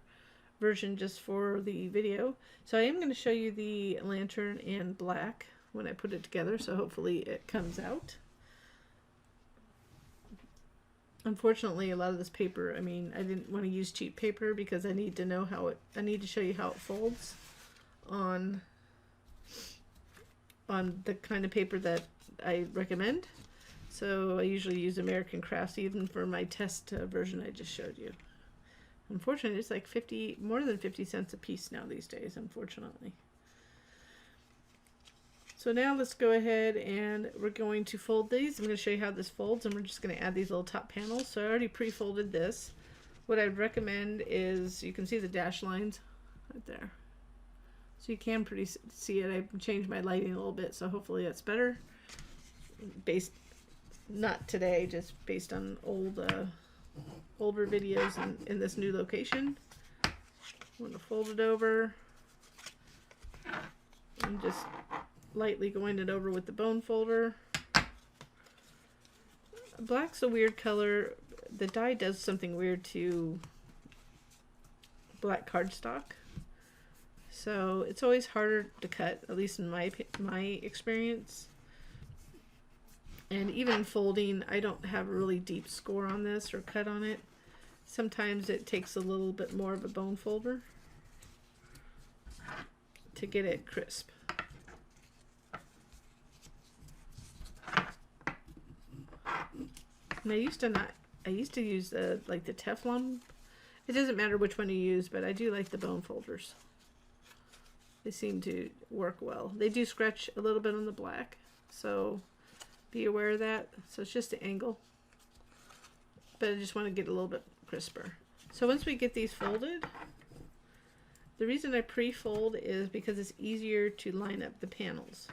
version just for the video. So I am going to show you the lantern in black when I put it together, so hopefully it comes out. Unfortunately, a lot of this paper, I mean, I didn't want to use cheap paper because I need to know how I need to show you how it folds on the kind of paper that I recommend. So I usually use American Crafty even for my test version I just showed you. Unfortunately, it's like more than 50 cents a piece now these days, unfortunately. So now let's go ahead and we're going to fold these. I'm going to show you how this folds and we're just going to add these little top panels. So I already pre-folded this. What I'd recommend is, you can see the dash lines right there. So you can see it. I changed my lighting a little bit, so hopefully that's better. Not today, just based on older videos in this new location. I'm going to fold it over. I'm just lightly going it over with the bone folder. Black's a weird color. The dye does something weird to black cardstock. So it's always harder to cut, at least in my experience. And even folding, I don't have a really deep score on this or cut on it. Sometimes it takes a little bit more of a bone folder to get it crisp. And I used to use like the Teflon. It doesn't matter which one you use, but I do like the bone folders. They seem to work well. They do scratch a little bit on the black, so be aware of that. So it's just the angle, but I just want to get a little bit crisper. So once we get these folded, the reason I pre-fold is because it's easier to line up the panels.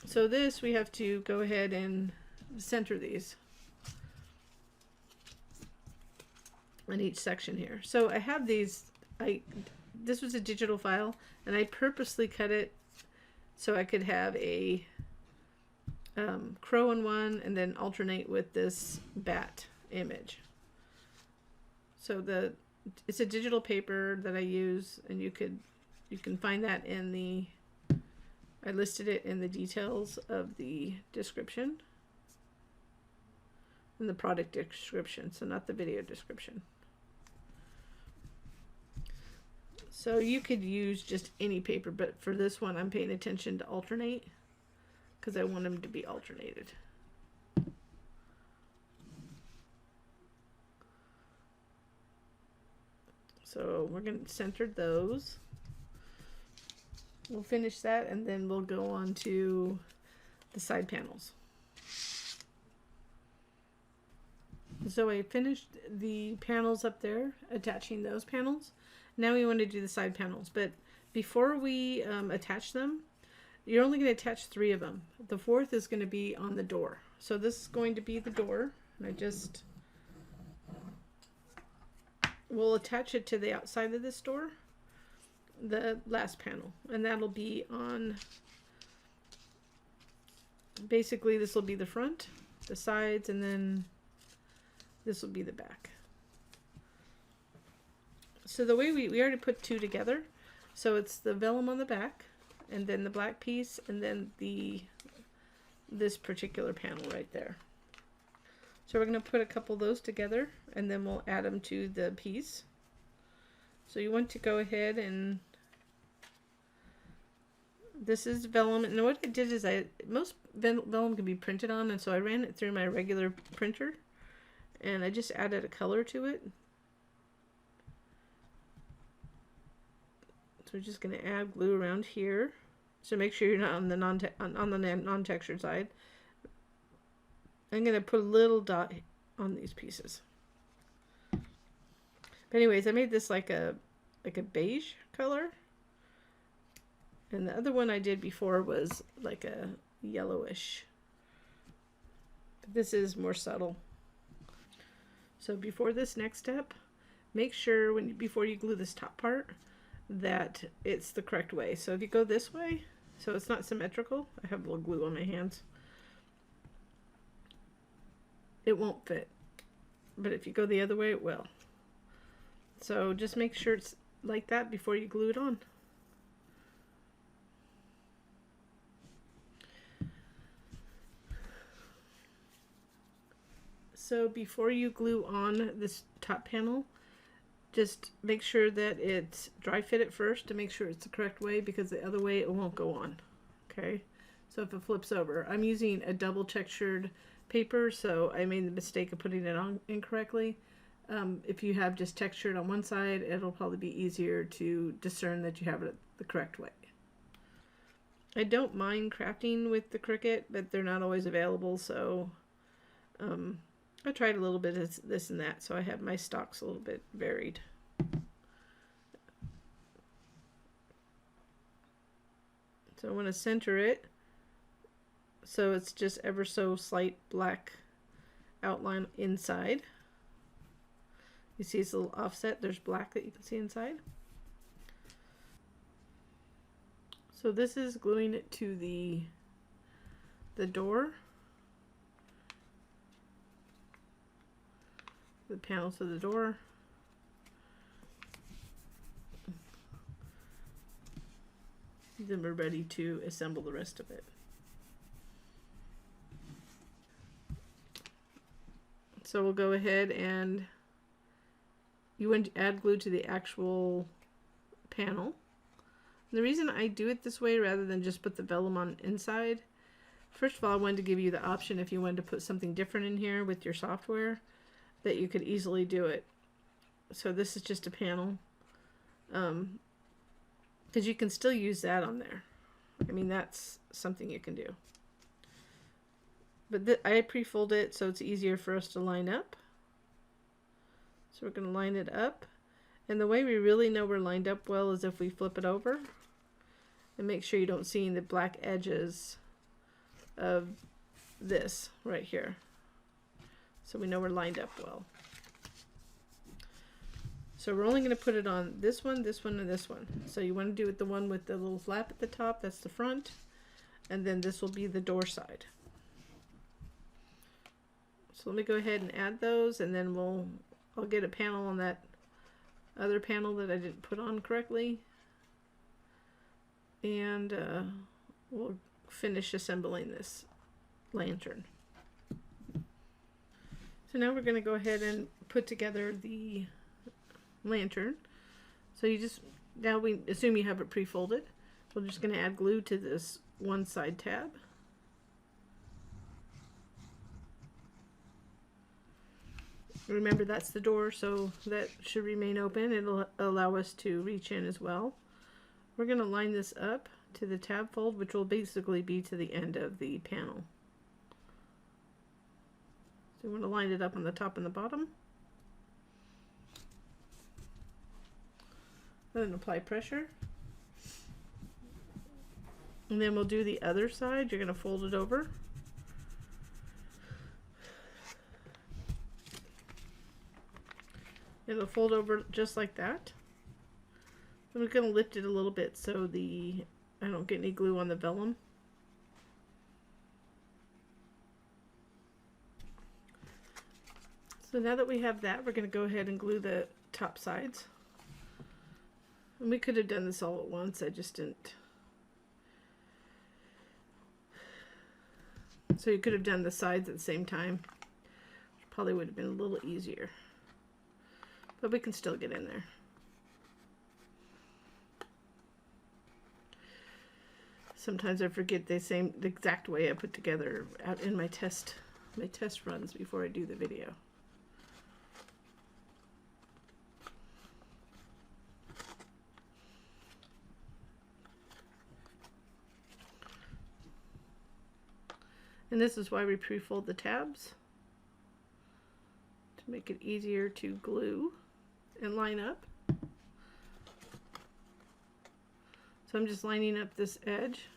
So this, we have to go ahead and center these on each section here. So I have these, this was a digital file and I purposely cut it so I could have a crow in one and then alternate with this bat image. So it's a digital paper that I use, and you can find that in the, I listed it in the details of the description, in the product description, so not the video description. So you could use just any paper, but for this one I'm paying attention to alternate because I want them to be alternated. So we're going to center those. We'll finish that and then we'll go on to the side panels. So I finished the panels up there, attaching those panels. Now we want to do the side panels, but before we attach them, you're only going to attach 3 of them. The 4th is going to be on the door. So this is going to be the door, and we'll attach it to the outside of this door, the last panel, and that'll be on, basically this will be the front, the sides, and then this will be the back. So the way we already put 2 together, so it's the vellum on the back, and then the black piece, and then this particular panel right there. So we're going to put a couple of those together, and then we'll add them to the piece. So you want to go ahead and, this is vellum, and what I did is most vellum can be printed on, and so I ran it through my regular printer, and I just added a color to it. So we're just going to add glue around here. So make sure you're not on the non-textured side. I'm going to put a little dot on these pieces. But anyways, I made this like a beige color. And the other one I did before was like a yellowish. But this is more subtle. So before this next step, make sure before you glue this top part that it's the correct way. So if you go this way, so it's not symmetrical, I have a little glue on my hands, it won't fit. But if you go the other way, it will. So just make sure it's like that before you glue it on. So before you glue on this top panel, just make sure that it's dry fit at first to make sure it's the correct way, because the other way it won't go on. Okay, so if it flips over, I'm using a double textured paper, so I made the mistake of putting it on incorrectly. If you have just textured on one side, it'll probably be easier to discern that you have it the correct way. I don't mind crafting with the Cricut, but they're not always available, so I tried a little bit of this and that, so I have my stocks a little bit varied. So I want to center it so it's just ever so slight black outline inside. You see it's a little offset, there's black that you can see inside. So this is gluing it to the door. The panels of the door. Then we're ready to assemble the rest of it. So we'll go ahead and you want to add glue to the actual panel. The reason I do it this way rather than just put the vellum on inside, first of all, I wanted to give you the option if you wanted to put something different in here with your software, that you could easily do it. So this is just a panel, because you can still use that on there. I mean, that's something you can do. But I pre-fold it so it's easier for us to line up. So we're going to line it up. And the way we really know we're lined up well is if we flip it over and make sure you don't see the black edges of this right here. So we know we're lined up well. So we're only going to put it on this one, and this one. So you want to do it the one with the little flap at the top, that's the front. And then this will be the door side. So let me go ahead and add those, and then I'll get a panel on that other panel that I didn't put on correctly, and we'll finish assembling this lantern. So now we're going to go ahead and put together the lantern. So now we assume you have it pre-folded. We're just going to add glue to this one side tab. Remember, that's the door, so that should remain open. It'll allow us to reach in as well. We're going to line this up to the tab fold, which will basically be to the end of the panel. So we want to line it up on the top and the bottom. Then apply pressure. And then we'll do the other side. You're going to fold it over. It'll fold over just like that. I'm going to lift it a little bit so I don't get any glue on the vellum. So now that we have that, we're going to go ahead and glue the top sides. And we could have done this all at once, I just didn't. So you could have done the sides at the same time. Probably would have been a little easier. But we can still get in there. Sometimes I forget the exact way I put together out in my test runs before I do the video. And this is why we pre-fold the tabs, to make it easier to glue and line up. So I'm just lining up this edge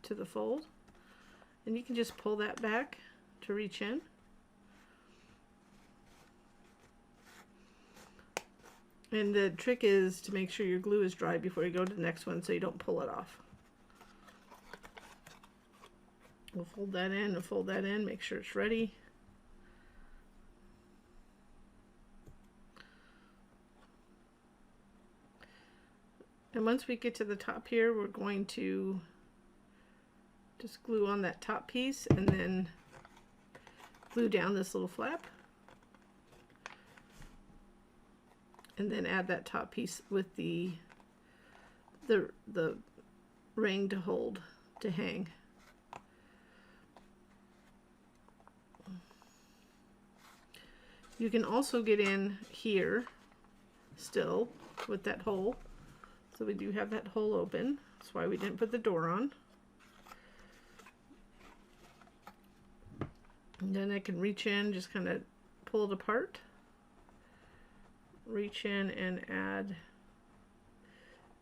to the fold, and you can just pull that back to reach in. And the trick is to make sure your glue is dry before you go to the next one so you don't pull it off. We'll fold that in and fold that in, make sure it's ready. And once we get to the top here, we're going to just glue on that top piece and then glue down this little flap. And then add that top piece with the ring to hold, to hang. You can also get in here still with that hole. So we do have that hole open. That's why we didn't put the door on. And then I can reach in, just kind of pull it apart. Reach in and add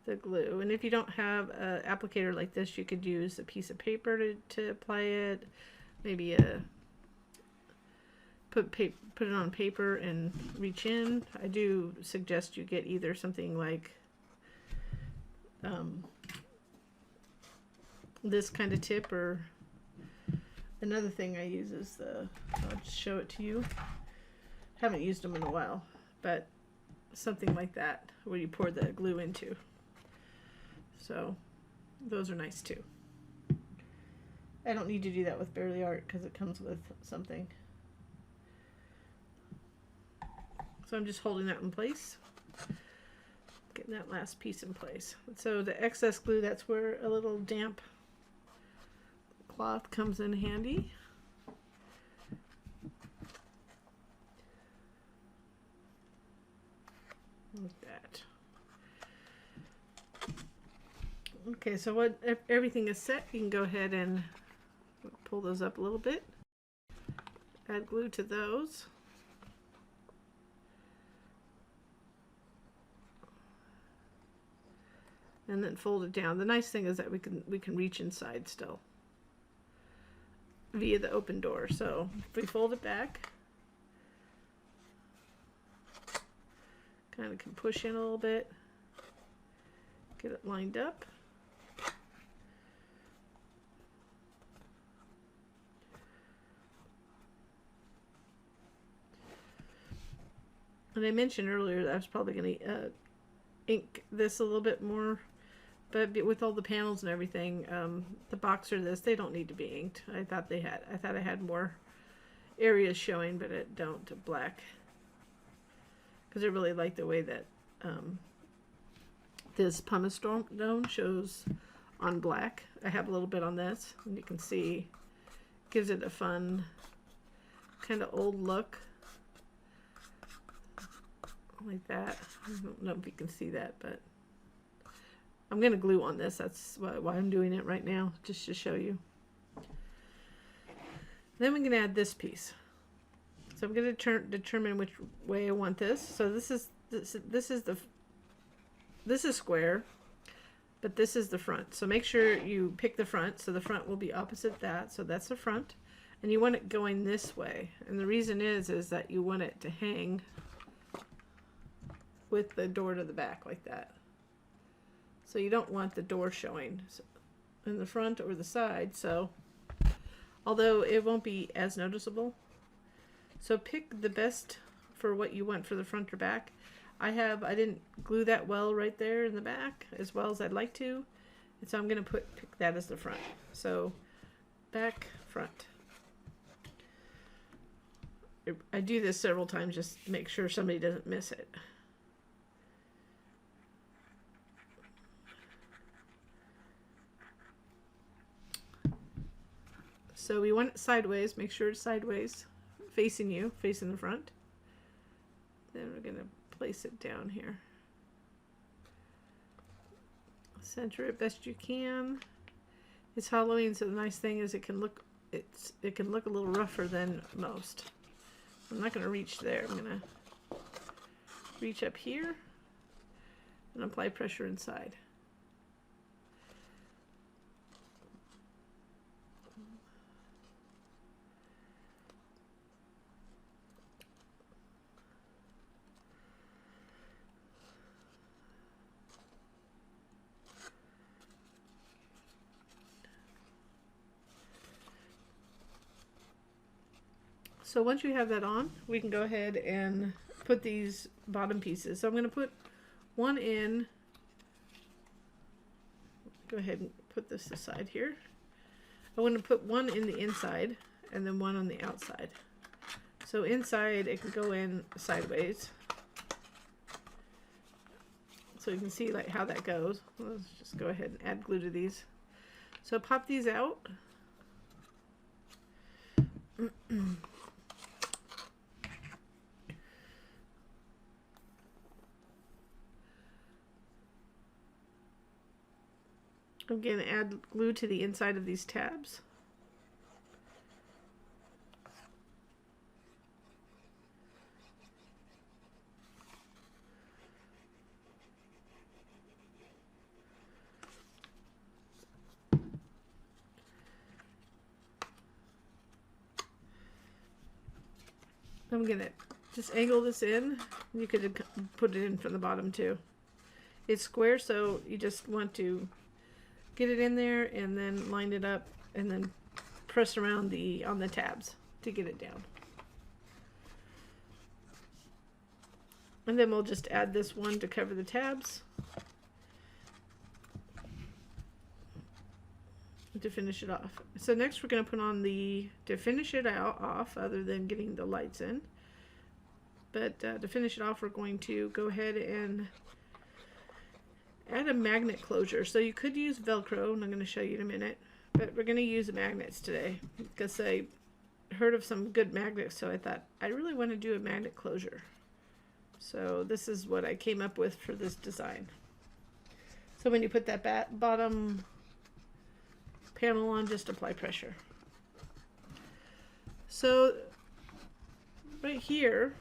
the glue. And if you don't have an applicator like this, you could use a piece of paper to apply it. Maybe put it on paper and reach in. I do suggest you get either something like this kind of tip, or another thing I use is I'll just show it to you. Haven't used them in a while, but something like that where you pour the glue into. So those are nice too. I don't need to do that with Barely Art because it comes with something. So I'm just holding that in place, getting that last piece in place. So the excess glue, that's where a little damp cloth comes in handy. Like that. Okay, so if everything is set, you can go ahead and pull those up a little bit. Add glue to those. And then fold it down. The nice thing is that we can reach inside still via the open door. So if we fold it back, kind of can push in a little bit, get it lined up. And I mentioned earlier that I was probably going to ink this a little bit more, but with all the panels and everything, the box or this, they don't need to be inked. I thought I had more areas showing, but it don't black, because I really like the way that this pumice stone shows on black. I have a little bit on this, and you can see, gives it a fun kind of old look. Like that. I don't know if you can see that, but I'm going to glue on this. That's why I'm doing it right now, just to show you. Then we're going to add this piece. So I'm going to determine which way I want this. So this is square, but this is the front. So make sure you pick the front. So the front will be opposite that. So that's the front, and you want it going this way. And the reason is that you want it to hang with the door to the back like that. So you don't want the door showing in the front or the side, so although it won't be as noticeable. So pick the best for what you want for the front or back. I didn't glue that well right there in the back as well as I'd like to, and so I'm going to pick that as the front. So back, front. I do this several times just to make sure somebody doesn't miss it. So we want it sideways. Make sure it's sideways, facing you, facing the front. Then we're going to place it down here. Center it best you can. It's Halloween, so the nice thing is it can look a little rougher than most. I'm not going to reach there. I'm going to reach up here and apply pressure inside. So once you have that on, we can go ahead and put these bottom pieces. So I'm going to put one in. Go ahead and put this aside here. I want to put one in the inside and then one on the outside. So inside it can go in sideways. So you can see like how that goes. Let's just go ahead and add glue to these. So pop these out. I'm going to add glue to the inside of these tabs. I'm going to just angle this in. You could put it in from the bottom too. It's square, so you just want to get it in there and then line it up and then press around on the tabs to get it down. And then we'll just add this one to cover the tabs to finish it off. So next we're going to put on to finish it off, other than getting the lights in. But to finish it off, we're going to go ahead and add a magnet closure. So you could use Velcro, and I'm going to show you in a minute, but we're going to use magnets today because I heard of some good magnets, so I thought I really want to do a magnet closure. So this is what I came up with for this design. So when you put that bottom panel on, just apply pressure. So right here,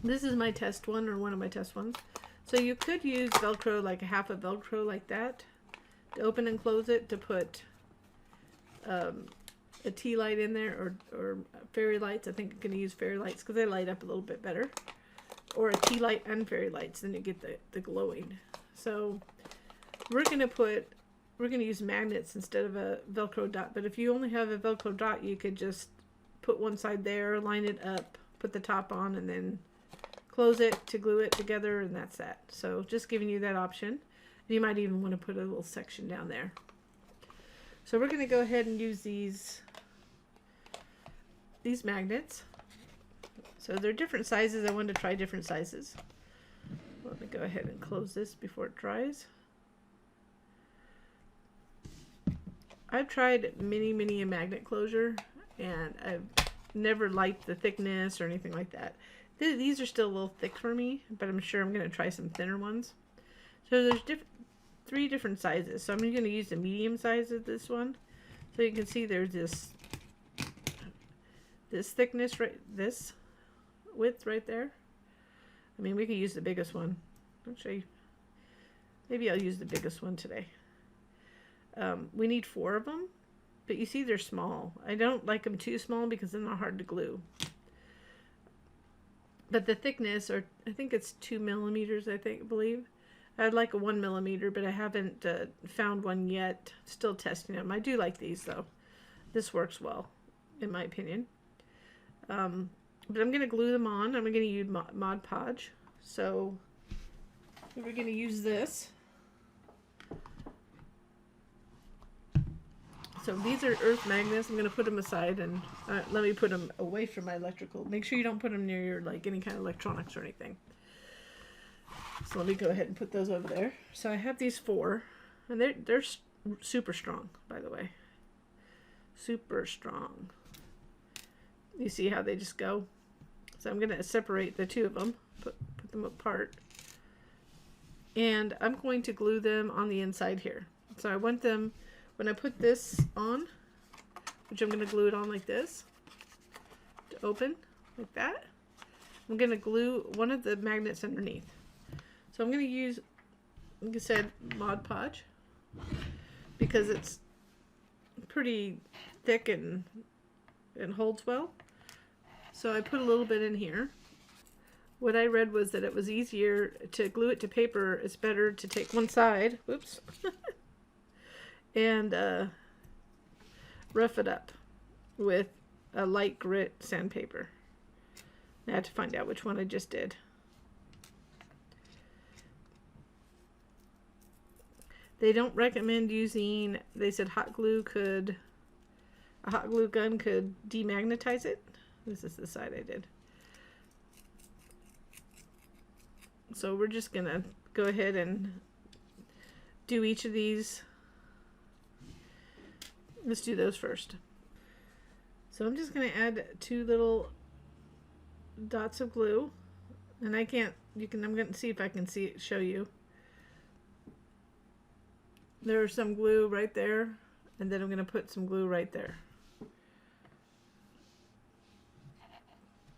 this is my test one, or one of my test ones. So you could use Velcro, like a half of Velcro like that, to open and close it, to put a tea light in there, or fairy lights. I think I'm going to use fairy lights because they light up a little bit better. Or a tea light and fairy lights, then you get the glowing. So we're going to use magnets instead of a Velcro dot. But if you only have a Velcro dot, you could just put one side there, line it up, put the top on, and then close it to glue it together, and that's that. So just giving you that option. You might even want to put a little section down there. So we're going to go ahead and use these magnets. So they're different sizes. I wanted to try different sizes. Let me go ahead and close this before it dries. I've tried many a magnet closure, and I've never liked the thickness or anything like that. These are still a little thick for me, but I'm sure I'm going to try some thinner ones. So there's three different sizes. So I'm going to use the medium size of this one. So you can see there's this thickness, this width right there. I mean, we could use the biggest one. I'll show you. Maybe I'll use the biggest one today. We need 4 of them, but you see they're small. I don't like them too small because then they're hard to glue. But the thickness, or I think it's 2 millimeters, I believe. I'd like a 1 millimeter, but I haven't found one yet. Still testing them. I do like these though. This works well, in my opinion. But I'm going to glue them on. I'm going to use Mod Podge. So we're going to use this. So these are earth magnets. I'm going to put them aside, and let me put them away from my electrical. Make sure you don't put them near your, like, any kind of electronics or anything. So let me go ahead and put those over there. So I have these 4, and they're super strong, by the way. Super strong. You see how they just go? So I'm going to separate the 2 of them, put them apart. And I'm going to glue them on the inside here. So I want them, when I put this on, which I'm going to glue it on like this, to open, like that, I'm going to glue one of the magnets underneath. So I'm going to use, like I said, Mod Podge, because it's pretty thick and holds well. So I put a little bit in here. What I read was that it was easier to glue it to paper. It's better to take one side, whoops, and rough it up with a light grit sandpaper. I had to find out which one I just did. They don't recommend using, they said a hot glue gun could demagnetize it. This is the side I did. So we're just going to go ahead and do each of these. Let's do those first. So I'm just going to add 2 little dots of glue. And I'm going to see if I can show you. There's some glue right there, and then I'm going to put some glue right there.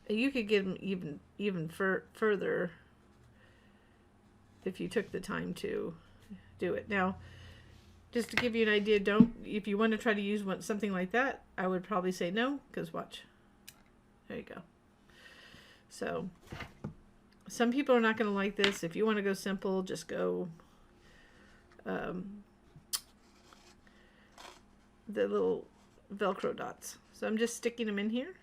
You could get them even further if you took the time to do it. Now, just to give you an idea, if you want to try to use something like that, I would probably say no, because watch. There you go. So, some people are not going to like this. If you want to go simple, just go the little Velcro dots. So I'm just sticking them in here.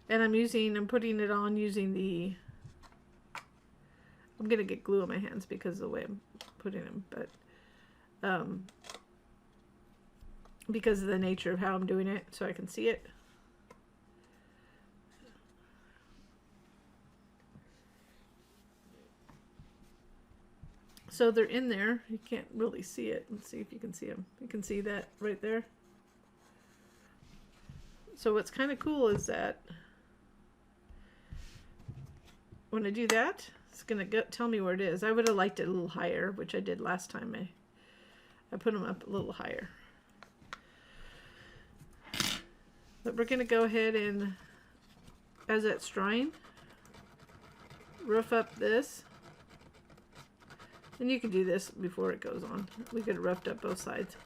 And I'm putting it on using I'm going to get glue on my hands because of the way I'm putting them, but because of the nature of how I'm doing it, so I can see it. So they're in there. You can't really see it. Let's see if you can see them. You can see that right there. So what's kind of cool is that when I do that, it's going to tell me where it is. I would have liked it a little higher, which I did last time. I put them up a little higher. But we're going to go ahead and, as it's drying, rough up this. And you can do this before it goes on. We could have roughed up both sides.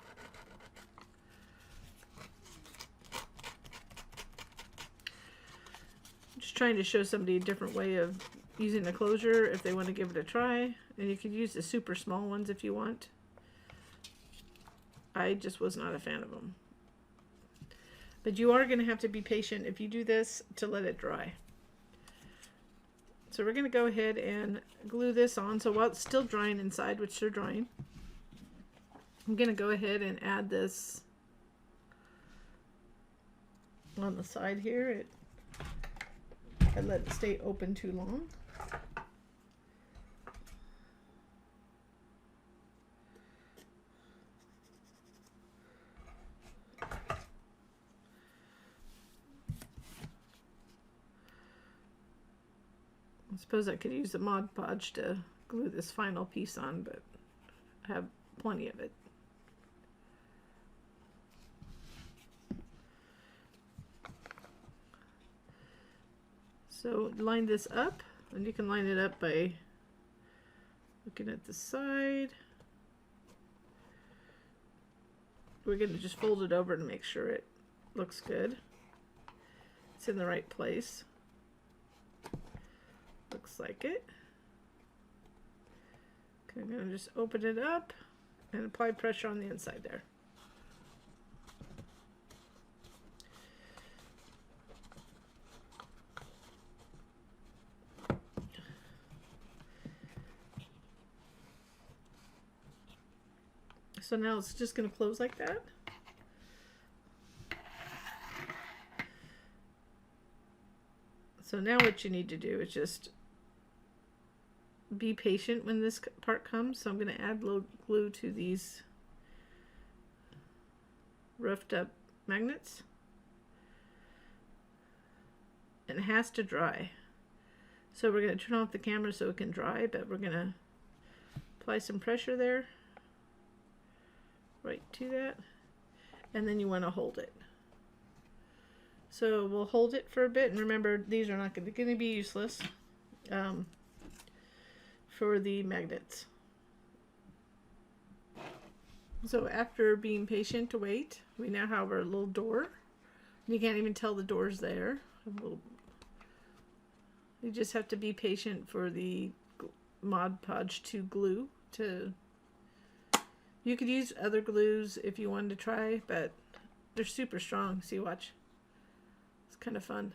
Just trying to show somebody a different way of using the closure if they want to give it a try. And you could use the super small ones if you want. I just was not a fan of them. But you are going to have to be patient if you do this to let it dry. So we're going to go ahead and glue this on. So while it's still drying inside, which they're drying, I'm going to go ahead and add this on the side here. I let it stay open too long. I suppose I could use the Mod Podge to glue this final piece on, but I have plenty of it. So line this up, and you can line it up by looking at the side. We're going to just fold it over to make sure it looks good. It's in the right place. Looks like it. Okay, I'm going to just open it up and apply pressure on the inside there. So now it's just going to close like that. So now what you need to do is just be patient when this part comes. So I'm going to add glue to these roughed up magnets. And it has to dry. So we're going to turn off the camera so it can dry, but we're going to apply some pressure there. Right to that, and then you want to hold it. So we'll hold it for a bit, and remember these are not going to be useless for the magnets. So after being patient to wait, we now have our little door. You can't even tell the door's there. You just have to be patient for the Mod Podge to glue to. You could use other glues if you wanted to try, but they're super strong. See, watch. It's kind of fun.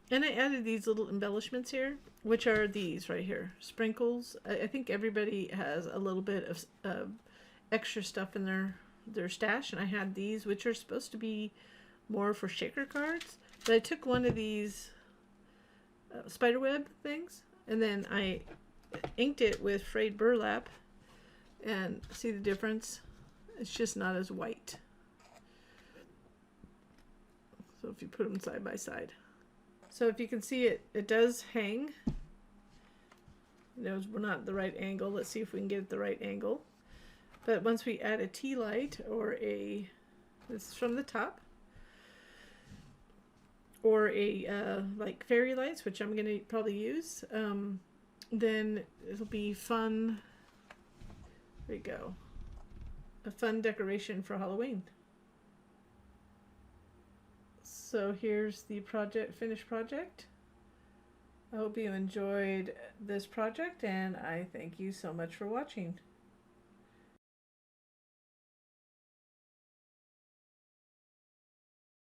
And I added these little embellishments here, which are these right here. Sprinkles. I think everybody has a little bit of extra stuff in their stash, and I had these, which are supposed to be more for shaker cards. But I took one of these spiderweb things, and then I inked it with frayed burlap. And see the difference? It's just not as white. So if you put them side by side. So if you can see it, it does hang. We're not at the right angle. Let's see if we can get it the right angle. But once we add a tea light or this is from the top, or a like fairy lights, which I'm going to probably use, then it'll be fun. There you go. A fun decoration for Halloween. So here's the finished project. I hope you enjoyed this project, and I thank you so much for watching.